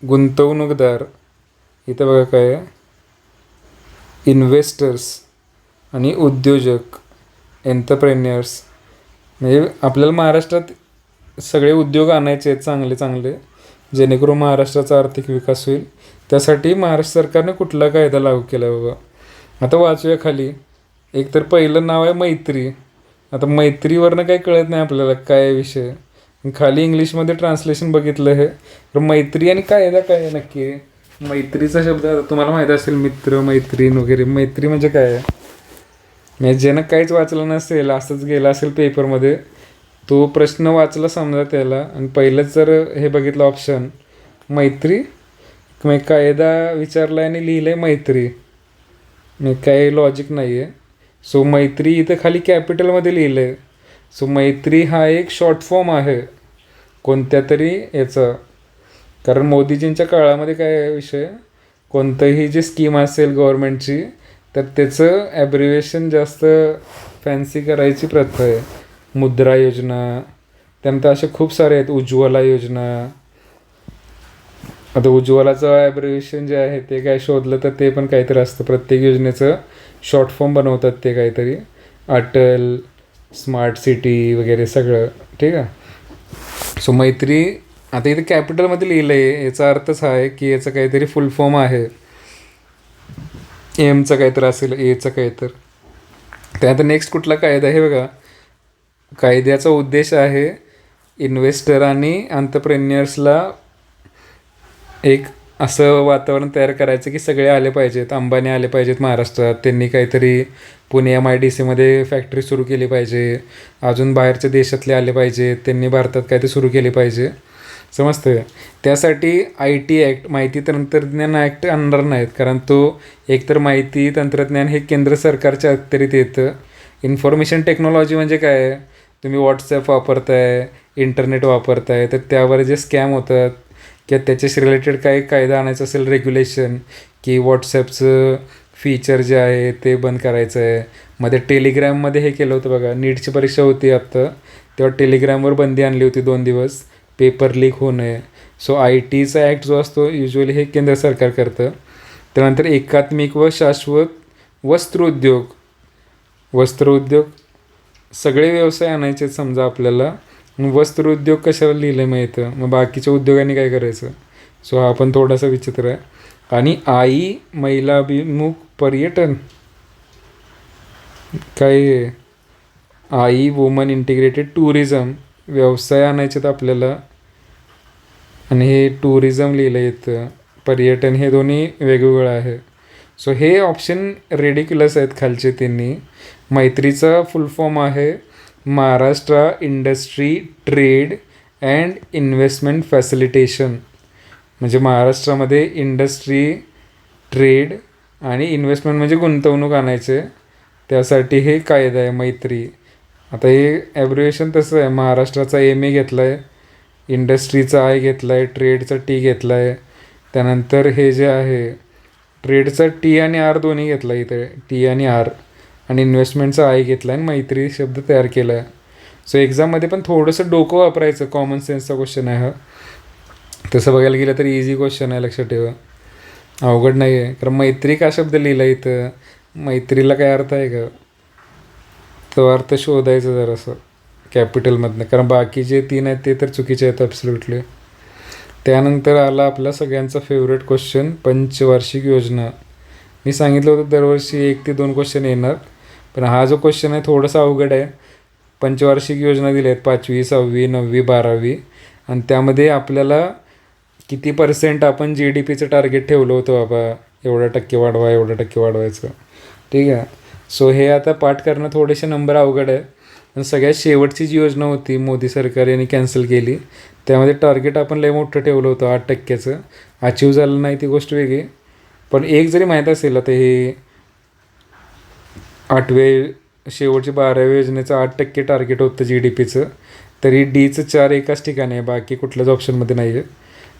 गुंतवणूकदार, इथं बघा काय, इन्व्हेस्टर्स आणि उद्योजक, एंटरप्रेन्युअर्स. म्हणजे आपल्याला महाराष्ट्रात सगळे उद्योग आणायचे आहेत चांगले चांगले, जेणेकरून महाराष्ट्राचा आर्थिक विकास होईल. त्यासाठी महाराष्ट्र सरकारने कुठला कायदा लागू केला आहे बाबा. आता वाचूया खाली. एक तर पहिलं नाव आहे मैत्री. आता मैत्रीवरनं काही कळत नाही आपल्याला काय विषय. खाली इंग्लिशमध्ये ट्रान्सलेशन बघितलं हे, तर मैत्री आणि कायदा काय आहे नक्की. मैत्रीचा शब्द आता तुम्हाला माहीत असेल, मित्र, मैत्रीण वगैरे. मैत्री म्हणजे काय आहे, म्हणजे ज्यानं काहीच वाचलं नसेल, असंच गेलं असेल पेपरमध्ये, तो प्रश्न वाचला समजा त्याला, आणि पहिलंच जर हे बघितलं ऑप्शन मैत्री, मग कायदा विचारला आणि लिहिलं आहे मैत्री, मग काही लॉजिक नाही आहे. सो मैत्री इथं खाली कॅपिटलमध्ये लिहिलं आहे. सो मैत्री हा एक शॉर्ट फॉर्म आहे कोणत्या तरी याचा. कारण मोदीजींच्या काळामध्ये काय आहे विषय, कोणतंही जी स्कीम असेल गव्हर्मेंटची तर त्याचं ॲब्रिवेशन जास्त फॅन्सी करायची प्रथा आहे. मुद्रा योजना, त्यानंतर असे खूप सारे आहेत, उज्ज्वला योजना. आता उज्ज्वलाचं ॲब्रिवेशन जे आहे ते काय शोधलं तर ते पण काहीतरी असतं, प्रत्येक योजनेचं शॉर्ट फॉर्म बनवतात ते काहीतरी, अटल, स्मार्ट सिटी वगैरे सगळं. ठीक आहे. सो मैत्री आता इथे कॅपिटलमध्ये लिहिलं आहे, याचा अर्थच हा आहे की याचं काहीतरी फुल फॉर्म आहे, एमचं काहीतरी असेल, एचं काहीतर. त्यानंतर नेक्स्ट कुठला कायदा आहे बघा. कायद्याचा उद्देश आहे इन्व्हेस्टर आणि एंटरप्रेन्युअर्सला एक असं वातावरण तयार करायचं की सगळे आले पाहिजेत. अंबानी आले पाहिजेत महाराष्ट्रात, त्यांनी काहीतरी पुणे MIDCमध्ये फॅक्टरी सुरू केली पाहिजे. अजून बाहेरच्या देशातले आले पाहिजेत, त्यांनी भारतात काहीतरी सुरू केली पाहिजे. समजतं. त्यासाठी IT ॲक्ट, माहिती तंत्रज्ञान ॲक्ट आणणार नाहीत, कारण तो एकतर माहिती तंत्रज्ञान हे केंद्र सरकारच्या अखत्यारीत येतं. इन्फॉर्मेशन टेक्नॉलॉजी म्हणजे काय, तुम्ही व्हॉट्सॲप वापरताय, इंटरनेट वापरताय, तर त्यावर जे स्कॅम होतात किंवा त्याच्याशी रिलेटेड काही कायदा आणायचं असेल, रेग्युलेशन, की व्हॉट्सॲपचं फीचर जे आहे ते बंद करायचं आहे. मध्ये टेलिग्राममध्ये हे केलं होतं बघा, नीटची परीक्षा होती आत्ता, तेव्हा टेलिग्रामवर बंदी आणली होती 2 दिवस, पेपर लीक होऊ नये. सो ITचा ॲक्ट जो असतो युजली हे केंद्र सरकार करतं. त्यानंतर एकात्मिक व शाश्वत वस्त्रोद्योग, वस्त्रोद्योग सगळे व्यवसाय आणायचे समजा आपल्याला. वस्त्रोद्योग कशाला लिहिलं माहितं, मग बाकीच्या उद्योगांनी काय करायचं. सो हा पण थोडासा विचित्र आहे. आणि महिलाभिमुख पर्यटन, काय वुमन इंटिग्रेटेड टुरिझम, व्यवसाय आणायचे तर आपल्याला. आणि हे टुरिझम लिहिलं इथं, पर्यटन, हे दोन्ही वेगवेगळं आहे. सो हे ऑप्शन रेडिक्युलस आहेत खालचे त्यांनी. मैत्रीचा फुल फॉर्म आहे Maharashtra industry trade and investment facilitation. म्हणजे महाराष्ट्रामध्ये इंडस्ट्री, ट्रेड आणि इन्व्हेस्टमेंट म्हणजे गुंतवणूक आणायचे, त्यासाठी हे कायदा आहे मैत्री. आता हे ॲब्रिव्हिएशन तसं आहे, महाराष्ट्राचा एम ए घेतला आहे, इंडस्ट्रीचा आय घेतला आहे, ट्रेडचा टी घेतला आहे, त्यानंतर हे जे आहे ट्रेडचा टी आणि आर दोन्ही घेतला इथे, टी आणि आर, आणि इन्व्हेस्टमेंटचा आय घेतला आणि मैत्री शब्द तयार केला आहे. सो एक्झाममध्ये पण थोडंसं डोकं वापरायचं, कॉमन सेन्सचा क्वेश्चन आहे हा. तसं बघायला गेलं तर इझी क्वेश्चन आहे, लक्षात ठेवा, अवघड नाही आहे. कारण मैत्री का शब्द लिहिला इथं, मैत्रीला काय अर्थ आहे का, तो अर्थ शोधायचं जरासं कॅपिटलमधनं, कारण बाकी जे 3 आहेत ते तर चुकीचे आहेत ॲब्सल्युटली. त्यानंतर आला आपला सगळ्यांचा फेवरेट क्वेश्चन, पंचवार्षिक योजना. मी सांगितलं होतं दरवर्षी 1 ते 2 क्वेश्चन येणार, पण हा जो क्वेश्चन आहे थोडासा अवघड आहे. पंचवार्षिक योजना दिल्या आहेत 5वी, 6वी, 9वी, 12वी, आणि त्यामध्ये आपल्याला किती % आपण GDPचं टार्गेट ठेवलं होतं बाबा, एवढा टक्के वाढवा, एवढा टक्के वाढवायचं, ठीक आहे. सो हे आता पाठ करणं थोडेसे नंबर अवघड आहे. आणि सगळ्यात शेवटची जी योजना होती मोदी सरकार यांनी कॅन्सल केली, त्यामध्ये टार्गेट आपण लय मोठं ठेवलं होतं 8%चं, अचीव झालं नाही ती गोष्ट वेगळी. पण एक जरी माहीत असेल, आता हे 8वे शेवटची 12व्या योजनेचं 8% टार्गेट होतं GDPचं, तरी डीचं 4 एकाच ठिकाणी आहे, बाकी कुठल्याच ऑप्शनमध्ये नाही आहे.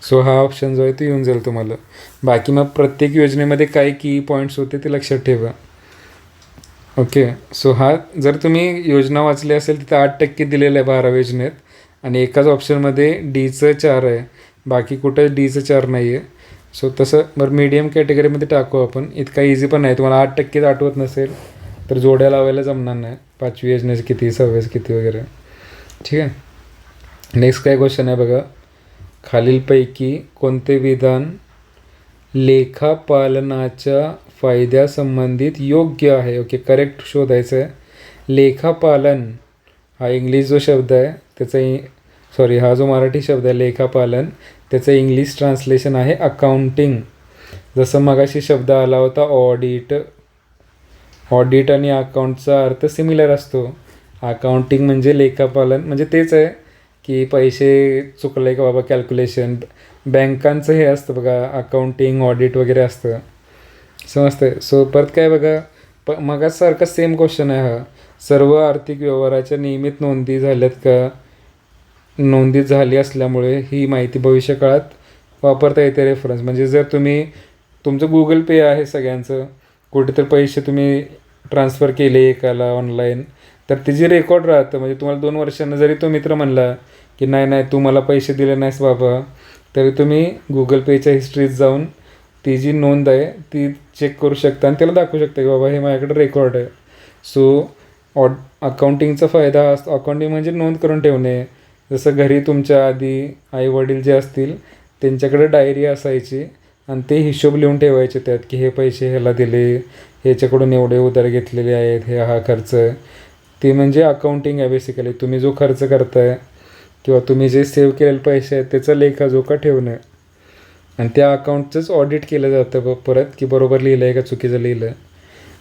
सो हा ऑप्शन जो आहे तो येऊन जाईल तुम्हाला. बाकी मग प्रत्येक योजनेमध्ये काय की पॉईंट्स होते ते लक्षात ठेवा. ओके, सो हा जर तुम्ही योजना वाचली असेल तिथं 8% दिलेलं आहे 12व्या योजनेत, आणि एकाच ऑप्शनमध्ये डीचं 4 आहे, बाकी कुठं डीचं 4 नाही आहे. सो तसं बरं मीडियम कॅटेगरीमध्ये टाकू आपण, इतका इझी पण नाही. तुम्हाला 8% आठवत नसेल तर जोड्या लावायला जमणार नाही, 5वी योजनेचं किती, 6व्याचं किती वगैरे, ठीक आहे. नेक्स्ट काय क्वेश्चन आहे बघा, खालीलपैकी कोणते विधान लेखापालनाच्या फायद्यासंबंधित योग्य आहे. ओके, करेक्ट शोधायचं आहे. लेखापालन हा इंग्लिश जो शब्द आहे त्याचा हा जो मराठी शब्द आहे लेखापालन, त्याचं इंग्लिश ट्रान्सलेशन आहे अकाउंटिंग. जसं मगाशी शब्द आला होता ऑडिट, ऑडिट आणि अकाउंटचा अर्थ सिमिलर असतो. अकाउंटिंग म्हणजे लेखापालन, म्हणजे तेच आहे की पैसे चुकले का बाबा, कॅल्क्युलेशन. बँकांचं हे असतं बघा, अकाउंटिंग, ऑडिट वगैरे असतं, समजतं. सो परत काय बघा, मगासारखा सेम क्वेश्चन आहे हा. सर्व आर्थिक व्यवहाराच्या नियमित नोंदी झाल्यात का, नोंदी झाली असल्यामुळे ही माहिती भविष्यकाळात वापरता येते रेफरन्स. म्हणजे जर तुम्ही, तुमचं गुगल पे आहे सगळ्यांचं, कुठेतरी पैसे तुम्ही ट्रान्सफर केले एकाला ऑनलाईन, तर तिची रेकॉर्ड राहतं. म्हणजे तुम्हाला 2 वर्षांना जरी तो मित्र म्हणला की नाही तू मला पैसे दिले नाहीस बाबा, तरी तुम्ही गुगल पेच्या हिस्ट्रीत जाऊन ती जी नोंद आहे ती चेक करू शकता आणि त्याला दाखवू शकता की बाबा हे माझ्याकडे रेकॉर्ड आहे. सो अकाउंटिंगचा फायदा हा असतो. अकाउंटिंग म्हणजे नोंद करून ठेवणे. जसं घरी तुमच्या आधी आईवडील जे असतील त्यांच्याकडे डायरी असायची आणि ते हिशोब लिहून ठेवायचे त्यात की हे पैसे ह्याला दिले, ह्याच्याकडून एवढे उधार घेतलेले आहेत, हे हा खर्च. ते म्हणजे अकाउंटिंग आहे बेसिकली. तुम्ही जो खर्च करताय किंवा तुम्ही जे सेव्ह केलेले पैसे आहेत त्याचा लेखाजोखा ठेवणं, आणि त्या अकाउंटचंच ऑडिट केलं जातं परत की बरोबर लिहिलं आहे का चुकीचं लिहिलं आहे.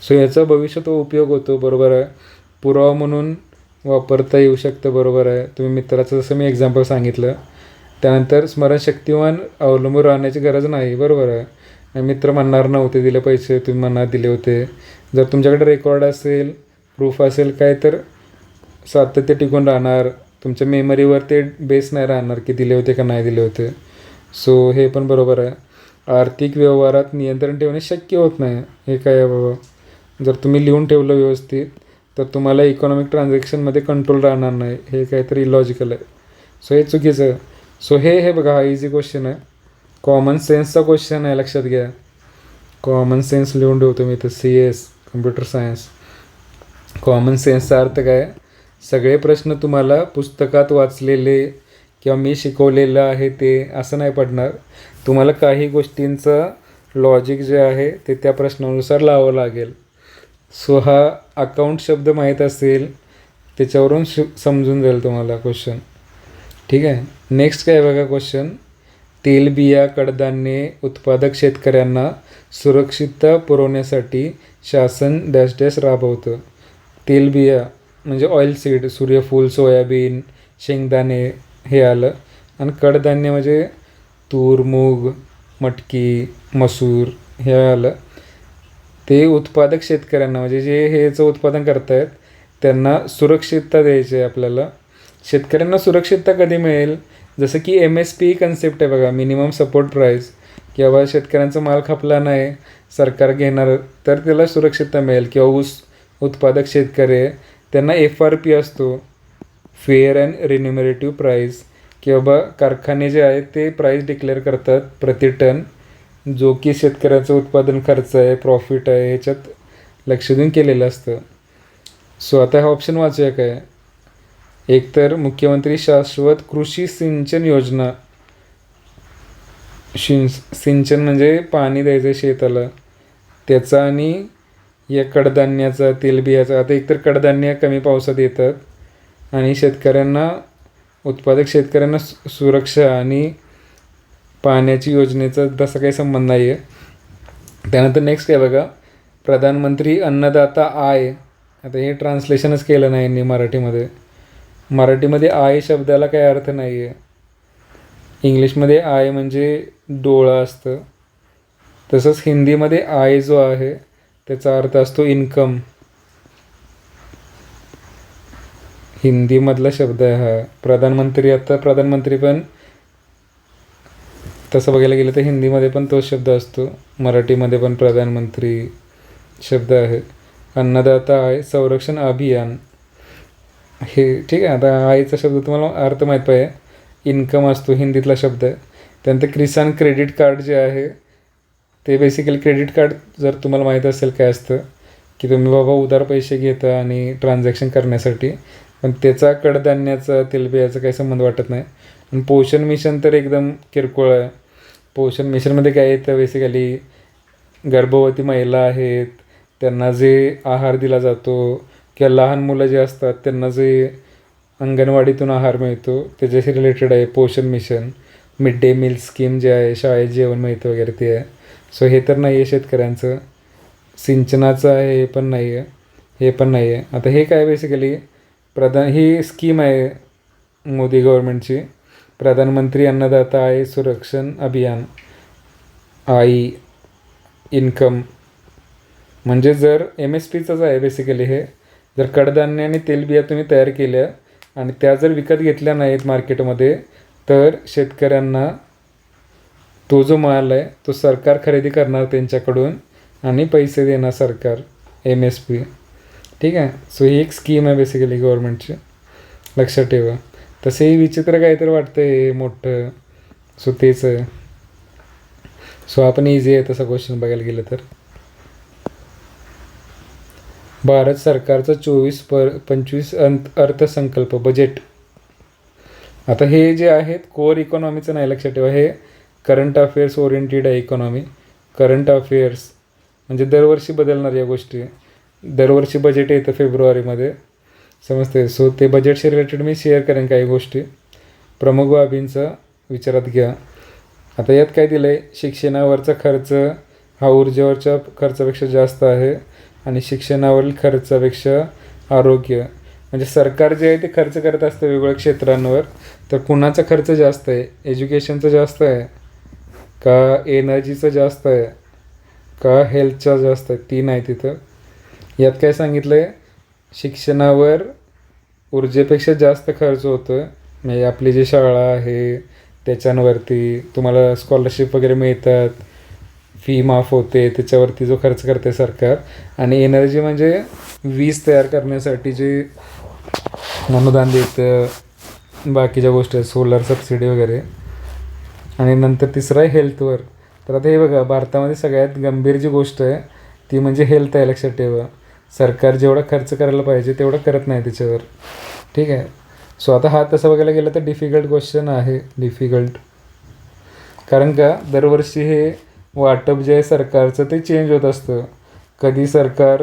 सो याचा भविष्यात उपयोग होतो, बरोबर आहे. पुरावा म्हणून वापरता येऊ शकतं, बरोबर आहे. तुम्ही मित्राचं जसं मी एक्झाम्पल सांगितलं. त्यानंतर स्मरणशक्तीवान अवलंबून राहण्याची गरज नाही, बरोबर आहे. मित्र म्हणणार नव्हते दिले पैसे, तुम्ही म्हणणार दिले होते. जर तुमच्याकडे रेकॉर्ड असेल, प्रूफ असेल काय, तर सातत्य टिकून राहणार. तुमच्या मेमरीवर ते बेस नाही राहणार की दिले होते का नाही दिले होते. सो हे पण बरोबर आहे. आर्थिक व्यवहारात नियंत्रण ठेवणे शक्य होत नाही. हे काय आहे बाबा, जर तुम्ही लिहून ठेवलं व्यवस्थित तर तुम्हाला इकॉनॉमिक ट्रान्झॅक्शनमध्ये कंट्रोल राहणार नाही. हे काहीतरी इलॉजिकल आहे. सो हे चुकीचं आहे. सो हे बघा, हा इझी क्वेश्चन आहे, कॉमन सेन्सचा क्वेश्चन आहे, लक्षात घ्या. कॉमन सेन्स लिहून ठेवतो मी इथं, CS कम्प्युटर सायन्स. कॉमन सेन्सचा अर्थ काय, सगळे प्रश्न तुम्हाला पुस्तकात वाचलेले किंवा मी शिकवलेलं आहे ते असं नाही पडणार. तुम्हाला काही गोष्टींचं लॉजिक जे आहे ते त्या प्रश्नानुसार लावावं लागेल. सो हा अकाउंट शब्द माहीत असेल त्याच्यावरून समजून जाईल तुम्हाला क्वेश्चन, ठीक आहे. नेक्स्ट काय बघा क्वेश्चन, तेलबिया कडधान्ये उत्पादक शेतकऱ्यांना सुरक्षितता पुरवण्यासाठी शासन डॅश डॅश राबवतं. तेलबिया म्हणजे ऑइल सीड, सूर्यफूल, सोयाबीन, शेंगदाणे हे आलं. आणि कडधान्य म्हणजे तूर, मूग, मटकी, मसूर हे आलं. ते उत्पादक शेतकऱ्यांना म्हणजे जे हेचं उत्पादन करतायत त्यांना सुरक्षितता द्यायची आहे आपल्याला. शेतकऱ्यांना सुरक्षितता कधी मिळेल? जसं की MSP कन्सेप्ट आहे बघा, मिनिमम सपोर्ट प्राईस. किंवा शेतकऱ्यांचा माल खपला नाही, सरकार घेणार, तर त्याला सुरक्षितता मिळेल. किंवा ऊस उत्पादक शेतकरी आहे त्यांना FRP असतो, फेअर अँड रिन्युमरेटिव्ह प्राईस. किंवा कारखाने जे आहेत ते प्राईस डिक्लेअर करतात प्रति टन, जो की शेतकऱ्याचं उत्पादन खर्च आहे, प्रॉफिट आहे, ह्याच्यात लक्ष देऊन केलेलं असतं. सो आता हा ऑप्शन वाचूया काय. एक तर मुख्यमंत्री शाश्वत कृषी सिंचन योजना. सिंचन म्हणजे पाणी द्यायचं शेताला, त्याचा आणि या कडधान्याचा, तेलबियाचा. आता एकतर कडधान्य कमी पावसात येतात आणि शेतकऱ्यांना, उत्पादक शेतकऱ्यांना सुरक्षा आणि पाण्याची योजनेचा तसा काही संबंध नाही आहे. त्यानंतर नेक्स्ट आहे बघा, प्रधानमंत्री अन्नदाता आय. आता हे ट्रान्सलेशनच केलं नाही यांनी मराठीमध्ये. मराठीमध्ये आय शब्दाला काही अर्थ नाही आहे. इंग्लिशमध्ये आय म्हणजे डोळा असतं. तसंच हिंदीमध्ये आय जो आहे त्याचा अर्थ असतो इन्कम. हिंदीमधला शब्द आहे हा. प्रधानमंत्री, आता प्रधानमंत्री पण तसं बघायला गेलं तर हिंदीमध्ये पण तोच शब्द असतो, मराठीमध्ये पण प्रधानमंत्री शब्द आहे. अन्नदाता आहे, संरक्षण अभियान हे ठीक आहे. आता आईचा शब्द तुम्हाला अर्थ माहीत पाहिजे, इन्कम असतो हिंदीतला शब्द आहे. त्यानंतर किसान क्रेडिट कार्ड जे आहे ते बेसिकली, क्रेडिट कार्ड जर तुम्हाला माहीत असेल काय असतं, की तुम्ही बाबा उधार पैसे घेता आणि ट्रान्झॅक्शन करण्यासाठी, पण त्याचा कडधान्याचा, तेलबियाचा काही संबंध वाटत नाही. आणि पोषण मिशन तर एकदम किरकोळ आहे. पोषण मिशनमध्ये काय येतं, बेसिकली गर्भवती महिला आहेत त्यांना जे आहार दिला जातो, किंवा लहान मुलं जे असतात त्यांना जे अंगणवाडीतून आहार मिळतो त्याच्याशी रिलेटेड आहे Poshan mission. Mid day meal scheme जे आहे, शाळेत जेवण मिळतं वगैरे ते आहे. सो हे तर नाही आहे शेतकऱ्यांचं. सिंचनाचं आहे हे पण नाही आहे, हे पण नाही आहे. आता हे काय बेसिकली ही स्कीम आहे मोदी गव्हर्मेंटची, प्रधानमंत्री अन्नदाता आय सुरक्षण अभियान, आई इन्कम. म्हणजे जर MSPचंच आहे बेसिकली हे. जर कडधान्य आणि तेलबिया तुम्ही तयार केल्या आणि त्या जर विकत घेतल्या नाहीत मार्केटमध्ये, तर शेतकऱ्यांना तो जो माल आहे तो सरकार खरेदी करणार त्यांच्याकडून आणि पैसे देणार सरकार, MSP. ठीक आहे. सो ही एक स्कीम आहे बेसिकली गव्हर्मेंटची, लक्षात ठेवा. तसेही विचित्र काहीतरी वाटतं हे मोठं. सो तेच आहे. सो आपण इझी आहे तसा क्वेश्चन बघायला गेलं तर. भारत सरकारचा 24-25 अर्थसंकल्प बजेट. आता हे जे आहेत कोर इकॉनॉमीचं नाही, लक्षात ठेवा. हे करंट अफेअर्स ओरिएंटेड आहे इकॉनॉमी. करंट अफेअर्स म्हणजे दरवर्षी बदलणार या गोष्टी. दरवर्षी बजेट येतं फेब्रुवारीमध्ये, समजते. सो ते बजेटशी रिलेटेड मी शेअर करेन काही गोष्टी. प्रमुख बाबींचा विचारात घ्या. आता यात काय दिलं आहे, शिक्षणावरचा खर्च हा ऊर्जेवरच्या खर्चापेक्षा जास्त आहे आणि शिक्षणावरील खर्चापेक्षा आरोग्य. म्हणजे सरकार जे आहे ते खर्च करत असतं वेगवेगळ्या क्षेत्रांवर, तर कुणाचा खर्च जास्त आहे, एज्युकेशनचं जास्त आहे का, एनर्जीचं जास्त आहे का, हेल्थचा जास्त आहे, ती नाही तिथं. यात काय सांगितलं आहे, शिक्षणावर ऊर्जेपेक्षा जास्त खर्च होतो आहे. म्हणजे आपली जी शाळा आहे त्याच्यांवरती तुम्हाला स्कॉलरशिप वगैरे मिळतात, फी माफ होते, त्याच्यावरती जो खर्च करते सरकार. आणि एनर्जी म्हणजे वीज तयार करण्यासाठी जे अनुदान देतं, बाकीच्या गोष्टी आहेत, सोलर सबसिडी वगैरे. आणि नंतर तिसरं आहे हेल्थवर. तर आता हे बघा, भारतामध्ये सगळ्यात गंभीर जी गोष्ट आहे ती म्हणजे हेल्थ आहे, लक्षात ठेवा. सरकार जेवढा खर्च करायला पाहिजे तेवढं करत नाही त्याच्यावर. ठीक आहे. सो आता हा तसं बघायला गेलं तर डिफिकल्ट क्वेश्चन आहे, डिफिकल्ट. कारण का दरवर्षी हे वाटप जे आहे सरकारचं ते चेंज होत असतं. कधी सरकार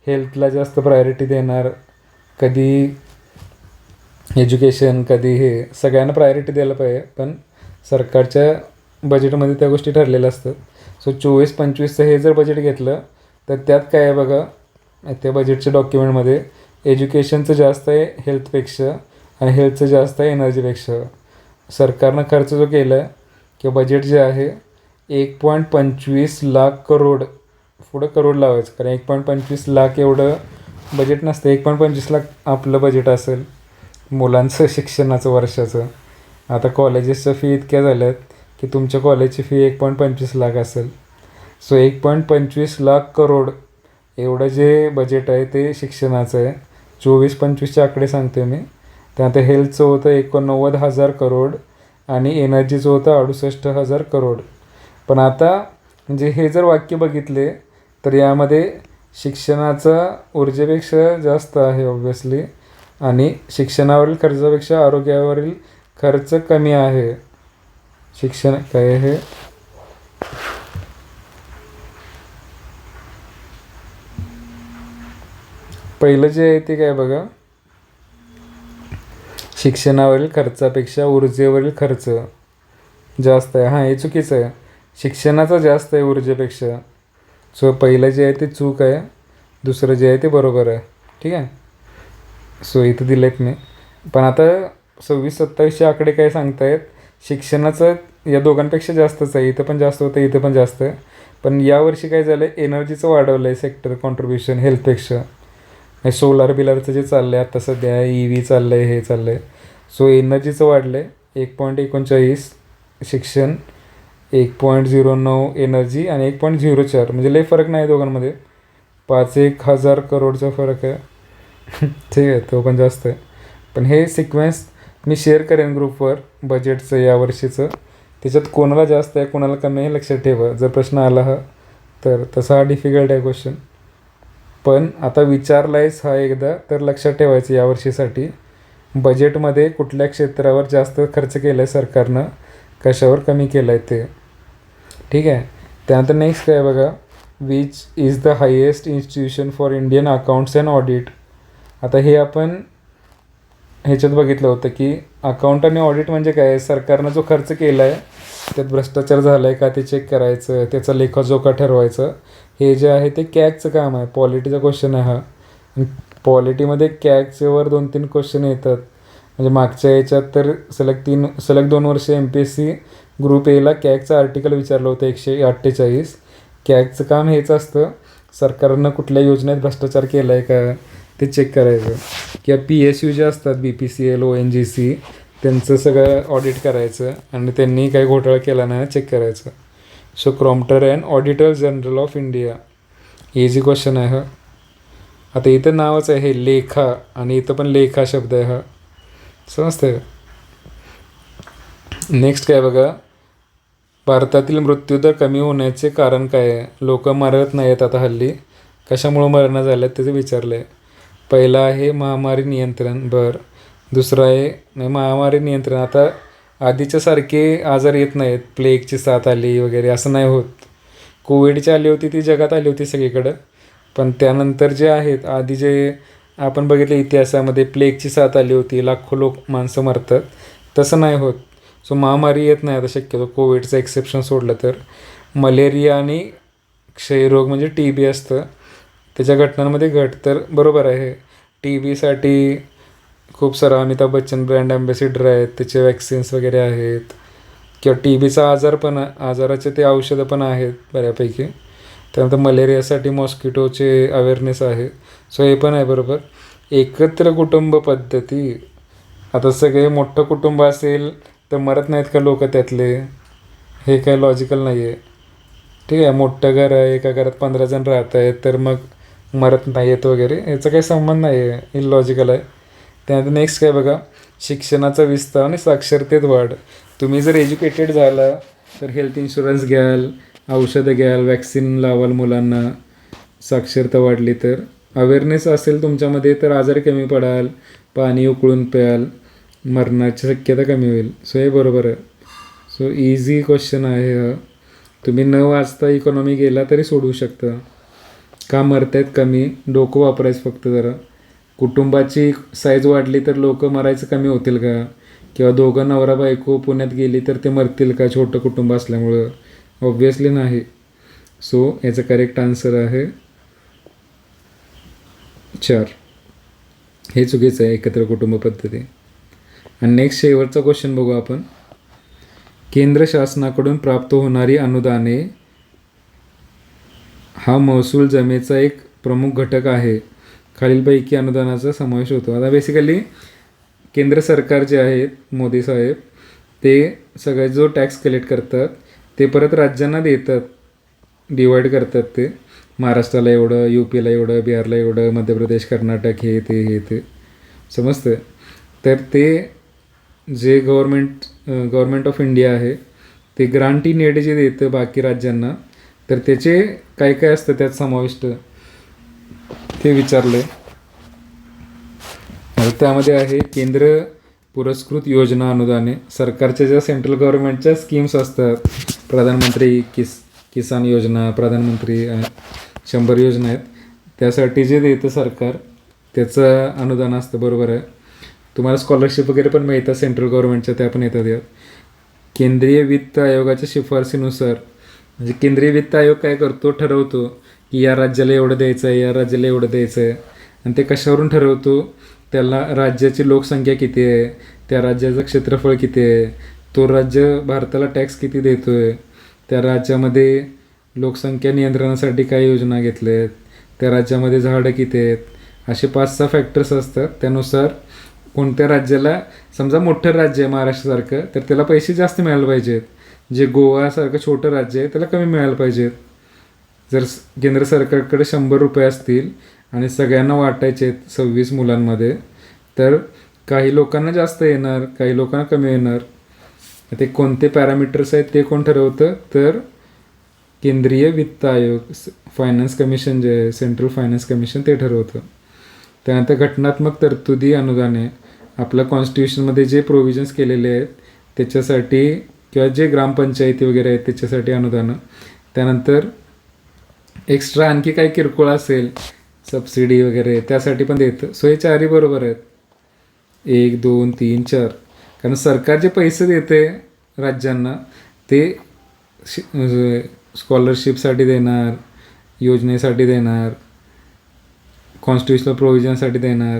हेल्थला जास्त प्रायोरिटी देणार, कधी एज्युकेशन, कधी हे. सगळ्यांना प्रायोरिटी द्यायला पाहिजे, पण सरकारच्या बजेटमध्ये त्या गोष्टी ठरलेल्या असतात. सो 24-25चं हे जर बजेट घेतलं तर त्यात काय आहे बघा, त्या बजेटच्या डॉक्युमेंटमध्ये एज्युकेशनचं जास्त आहे हेल्थपेक्षा आणि हेल्थचं जास्त आहे एनर्जीपेक्षा. सरकारनं खर्च जो केला आहे किंवा बजेट जे आहे 1.25 लाख करोड, पुढं करोड लावायचं, कारण 1.25 लाख एवढं बजेट नसतं. 1.25 लाख आपलं बजेट असेल मुलांचं शिक्षणाचं वर्षाचं. आता कॉलेजेसच्या फी इतक्या झाल्यात की तुमच्या कॉलेजची फी 1.25 लाख असेल. सो 1.25 लाख करोड एवढं जे बजेट आहे ते शिक्षणाचं आहे. 24-25चे आकडे सांगते मी. त्यानंतर हेल्थचं होतं 89,000 करोड आणि एनर्जीचं होतं 68,000 करोड. पण आता म्हणजे हे जर वाक्य बघितले तर यामध्ये शिक्षणाचा ऊर्जेपेक्षा जास्त आहे ऑब्व्हियसली, आणि शिक्षणावरील खर्चापेक्षा आरोग्यावरील खर्च कमी आहे. शिक्षण काय हे पहिलं जे आहे ते काय बघा, शिक्षणावरील खर्चापेक्षा ऊर्जेवरील खर्च जास्त आहे. हां, हे चुकीचं आहे. शिक्षणाचा जास्त आहे ऊर्जेपेक्षा. सो पहिलं जे आहे ते चूक आहे, दुसरं जे आहे ते बरोबर आहे. ठीक आहे. सो इथं दिलं आहेत मी. पण आता 26-27चे आकडे काय सांगतायत, शिक्षणाचं या दोघांपेक्षा जास्तच आहे. इथं पण जास्त होतं, इथं पण जास्त आहे. पण यावर्षी काय झालं आहे, एनर्जीचं वाढवलं आहे सेक्टर कॉन्ट्रीब्युशन हेल्थपेक्षा. सोलार बिलारचं जे चाललं आहे आता सध्या, EV चाललं आहे, हे चाललं आहे. सो एनर्जीचं वाढलं आहे 1.39 शिक्षण, 1.09 एनर्जी आणि 1.04, म्हणजे लई फरक नाही दोघांमध्ये. 5,000 करोडचा फरक आहे. ठीक आहे, तो पण जास्त आहे. पण हे सिक्वेन्स मी शेअर करेन ग्रुपवर बजेटचं यावर्षीचं. त्याच्यात कोणाला जास्त आहे कोणाला कमी आहे लक्षात ठेवा जर प्रश्न आला हा तर. तसा हा डिफिकल्ट आहे क्वेश्चन, पण आता विचारला आहेस हा एकदा तर लक्षात ठेवायचं यावर्षीसाठी बजेटमध्ये कुठल्या क्षेत्रावर जास्त खर्च केला आहे सरकारनं, कशावर कमी केला आहे ते. ठीक आहे. त्यानंतर नेक्स्ट काय बघा, which is the highest institution for Indian accounts and audit. आता हे आपण ह्याच्यात बघितलं होतं की अकाउंट आणि ऑडिट म्हणजे काय, सरकारनं जो खर्च केला आहे त्यात भ्रष्टाचार झाला आहे का ते चेक करायचं, त्याचा लेखाजोखा ठरवायचं. हे जे आहे ते कॅगचं काम आहे. पॉलिटीचा क्वेश्चन आहे हा. पॉलिटीमध्ये कॅगच्यावर 2-3 क्वेश्चन येतात. म्हणजे मागच्या याच्यात तर सलग 2 वर्ष MPSC ग्रुप Aला कॅगचं आर्टिकल विचारलं होतं 148. कॅगचं काम हेच असतं, सरकारनं कुठल्या योजनेत भ्रष्टाचार केला आहे का ते चेक करायचं. किंवा PSU जे असतात BPCL ONGC त्यांचं सगळं ऑडिट करायचं आणि त्यांनी काही घोटाळा केला नाही चेक करायचं. So comptroller and auditor general of India, easy question आहे हा. आता इथं नावच आहे लेखा आणि इथं पण लेखा शब्द आहे हा, समजतं. नेक्स्ट काय बघा, भारतातील मृत्यूदर कमी होण्याचे कारण काय आहे. लोक मरत नाही आहेत आता हल्ली, कशामुळं मरणं झालं त्याचं विचारलं आहे. पहिला आहे महामारी नियंत्रण. बरं. दुसरं आहे नाही महामारी नियंत्रण, आता आधीच्यासारखे आजार येत नाहीत. प्लेगची साथ आली वगैरे असं नाही होत. कोविडची आली होती ती जगात आली होती सगळीकडं, पण त्यानंतर जे आहेत आधी जे आपण बघितलं इतिहासामध्ये प्लेगची साथ आली होती, लाखो माणसं मरतात, तसं नाही होत. सो महामारी येत नाही आता शक्यतो, कोविडचं एक्सेप्शन सोडलं तर. मलेरिया आणि क्षयरोग म्हणजे TB असतं त्याच्या घटनांमध्ये घट तर बरोबर आहे. TBसाठी खूप सारा अमिताभ बच्चन ब्रँड ॲम्बॅसिडर आहेत, त्याचे वॅक्सिन्स वगैरे आहेत. किंवा TBचा आजार पण आजाराचे ते औषधं पण आहेत बऱ्यापैकी. त्यानंतर मलेरियासाठी मॉस्किटोचे अवेअरनेस आहे. सो हे पण आहे बरोबर. एकत्र कुटुंब पद्धती, आता सगळे मोठं कुटुंब असेल तर मरत नाहीत का लोक त्यातले, हे काय लॉजिकल नाही आहे. ठीक आहे, मोठं घर आहे एका घरात 15 जण राहत आहेत तर मग मरत नाही आहेत वगैरे, याचा काही संबंध नाही आहे, इलॉजिकल आहे. त्यानंतर नेक्स्ट काय बघा, शिक्षणाचा विस्तार आणि साक्षरतेत वाढ. तुम्ही जर एज्युकेटेड झाला तर हेल्थ इन्शुरन्स घ्याल, औषधं घ्याल, वॅक्सिन लावाल मुलांना. साक्षरता वाढली तर, अवेअरनेस असेल तुमच्यामध्ये तर आजारी कमी पडाल, पाणी उकळून प्याल, मरण्याची शक्यता कमी होईल. सो हे बरोबर आहे. सो इझी क्वेश्चन आहे हा. तुम्ही न वाचता इकॉनॉमी गेला तरी सोडवू शकता. का मरतायत कमी, डोकं वापरायचं फक्त जरा. कुटुंबाची साईज वाढली तर लोक मरायचं कमी होतील का, किंवा दोघं नवरा बायको पुण्यात गेली तर ते मरतील का छोटं कुटुंब असल्यामुळं? ऑब्व्हियसली नाही. सो याचं करेक्ट आन्सर आहे 4. हे चुकीचं आहे, एकत्र कुटुंब पद्धती. आणि नेक्स्ट शेवटचा क्वेश्चन बघू आपण. केंद्र शासनाकडून प्राप्त होणारी अनुदाने हा महसूल जमेचा एक प्रमुख घटक आहे. खालीलपैकी अनुदानाचा समावेश होतो. आता बेसिकली केंद्र सरकार जे आहेत, मोदी साहेब, ते सगळे जो टॅक्स कलेक्ट करतात ते परत राज्यांना देतात, डिवाईड करतात. ते महाराष्ट्राला एवढं, UPला एवढं, बिहारला एवढं, मध्य प्रदेश, कर्नाटक, हे ते समजतं. तर ते जे गव्हर्मेंट ऑफ इंडिया आहे ते ग्रांट इन एड जे देतं बाकी राज्यांना, तर त्याचे काय काय असतं त्यात समाविष्ट ते विचारलं आहे. त्यामध्ये आहे केंद्र पुरस्कृत योजना अनुदाने. सरकारच्या ज्या सेंट्रल गव्हर्नमेंटच्या स्कीम्स असतात, प्रधानमंत्री किसान योजना, प्रधानमंत्री 100 योजना आहेत, त्यासाठी जे देतं सरकार त्याचं अनुदान असतं. बरोबर आहे. तुम्हाला स्कॉलरशिप वगैरे पण मिळतात सेंट्रल गव्हर्नमेंटच्या, त्या पण येतात यात. केंद्रीय वित्त आयोगाच्या शिफारसीनुसार, म्हणजे केंद्रीय वित्त आयोग काय करतो, ठरवतो की या राज्याला एवढं द्यायचं आहे, या राज्याला एवढं द्यायचं आहे. आणि ते कशावरून ठरवतो? त्याला राज्याची लोकसंख्या किती आहे, त्या राज्याचं क्षेत्रफळ किती आहे, तो राज्य भारताला टॅक्स किती देतो आहे, त्या राज्यामध्ये लोकसंख्या नियंत्रणासाठी काय योजना घेतल्या आहेत, त्या राज्यामध्ये झाडं किती आहेत, असे 5-6 फॅक्टर्स असतात. त्यानुसार कोणत्या राज्याला, समजा मोठं राज्य आहे महाराष्ट्रासारखं, तर त्याला पैसे जास्त मिळायला पाहिजेत. जे गोवासारखं छोटं राज्य आहे त्याला कमी मिळायला पाहिजेत. जर केंद्र सरकारकडे 100 रुपये असतील आणि सगळ्यांना वाटायचे आहेत 26 मुलांमध्ये, तर काही लोकांना जास्त येणार, काही लोकांना कमी येणार. ते कोणते पॅरामीटर्स आहेत ते कोण ठरवतं? तर केंद्रीय वित्त आयोग, फायनान्स कमिशन जे आहे, सेंट्रल फायनान्स कमिशन, ते ठरवतं. त्यानंतर घटनात्मक तरतुदी अनुदाने. आपल्या कॉन्स्टिट्यूशनमध्ये जे प्रोव्हिजन्स केलेले आहेत त्याच्यासाठी, किंवा जे ग्रामपंचायती वगैरे आहेत त्याच्यासाठी अनुदानं. त्यानंतर एक्स्ट्रा आणखी काही किरकोळ असेल, सबसिडी वगैरे, त्यासाठी पण देतं. सो हे 4ही बरोबर आहेत. 1, 2, 3, 4. कारण सरकार जे पैसे देते राज्यांना ते स्कॉलरशिपसाठी देणार, योजनेसाठी देणार, कॉन्स्टिट्यूशनल प्रोव्हिजनसाठी देणार,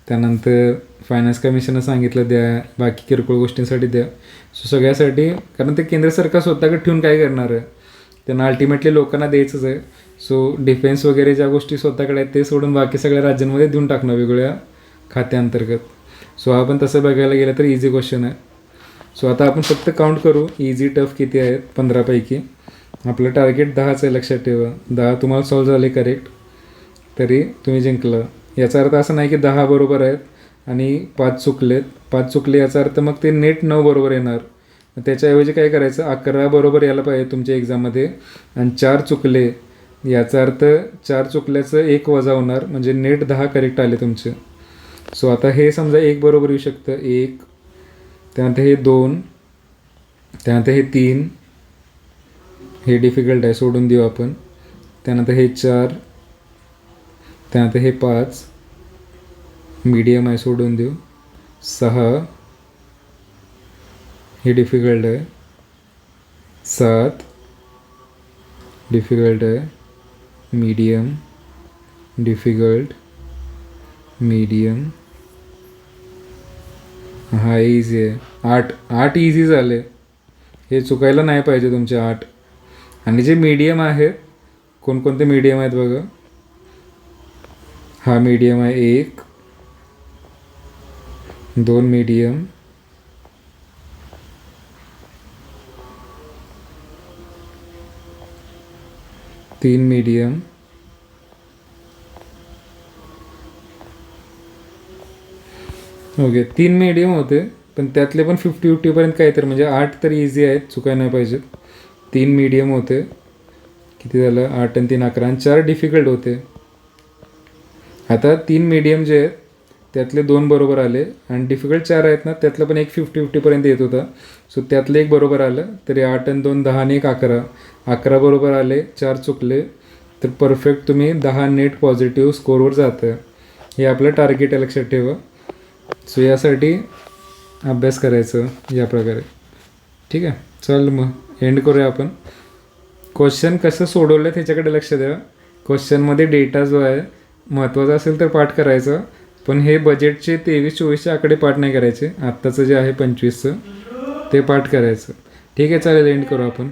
त्यानंतर फायनान्स कमिशननं सांगितलं द्या, बाकी किरकोळ गोष्टींसाठी द्या. सो सगळ्यासाठी, कारण ते केंद्र सरकार स्वतःकडे ठेवून काय करणार आहे, त्यांना अल्टिमेटली लोकांना द्यायचंच आहे. सो डिफेन्स वगैरे ज्या गोष्टी स्वतःकडे आहेत ते सोडून बाकी सगळ्या राज्यांमध्ये देऊन टाकणं वेगवेगळ्या खात्यांतर्गत. सो आपण तसं बघायला गेलं तर इझी क्वेश्चन आहे. सो आता आपण फक्त काउंट करू इझी टफ किती आहेत 15पैकी. आपलं टार्गेट 10च आहे, लक्षात ठेवा. 10 तुम्हाला सॉल्व झाले करेक्ट तरी तुम्ही जिंकलं. याचा अर्थ असा नाही की 10 बरोबर आहेत आणि 5 चुकलेत. 5 चुकले याचा अर्थ मग ते नेट 9 बरोबर येणार. त्याच्याऐवजी काय करायचं, 11 बरोबर यायला पाहिजे तुमच्या एक्झाममध्ये, आणि 4 चुकले याचा अर्थ 4 चुकल्याचं 1 वजा होणार, म्हणजे नेट 10 करेक्ट आले तुमचे. सो आता हे समजा 1 बरोबर येऊ शकतं, 1, त्यानंतर हे 2, त्यानंतर हे 3, हे डिफिकल्ट आहे सोडून देऊ आपण. त्यानंतर हे 4, त्यानंतर हे 5 मीडियम आहे सोडून देऊ. 6 हे डिफिकल्ट आहे. 7 डिफिकल्ट आहे. मीडियम, डिफिकल्ट, मीडियम, हा इझी आहे. 8 इझी झाले, हे चुकायला नाही पाहिजे तुमचे 8. आणि जे मीडियम आहेत, कोणकोणते मीडियम आहेत बघा. हा मीडियम आहे 1, 2 मीडियम, 3 मीडियम, ओके 3 मीडियम होते, पण त्यातले पण 50-50पर्यंत काय तर, म्हणजे 8 तरी इझी आहेत, चुकायला नाही पाहिजेत. 3 मीडियम होते, किती झालं, 8 आणि 3 11, आणि 4 डिफिकल्ट होते. आता 3 मीडियम जे आहेत त्यातले 2 बरोबर आले, आणि डिफिकल्ट 4 आहेत ना, त्यातलं पण एक 50-50पर्यंत येत होता. सो त्यातलं 1 बरोबर आलं, तरी 8 आणि 2 10 आणि 1 11. 11 बरोबर आले, 4 चुकले, तर परफेक्ट तुम्ही 10 नेट पॉझिटिव्ह स्कोरवर जातं. हे आपलं टार्गेट आहे, लक्षात ठेवा. सो यासाठी अभ्यास करायचं या प्रकारे. ठीक आहे, चल मग एंड करूया आपण. क्वेश्चन कसं सोडवलं त्याच्याकडे लक्ष द्या. क्वेश्चनमध्ये डेटा जो आहे महत्त्वाचा असेल तर पाठ करायचं, पण हे बजेटचे 23-24चे आकडे पाठ नाही करायचे. आत्ताचं जे आहे 25चं ते पाठ करायचं. ठीक आहे, चालेल, एंड करू आपण.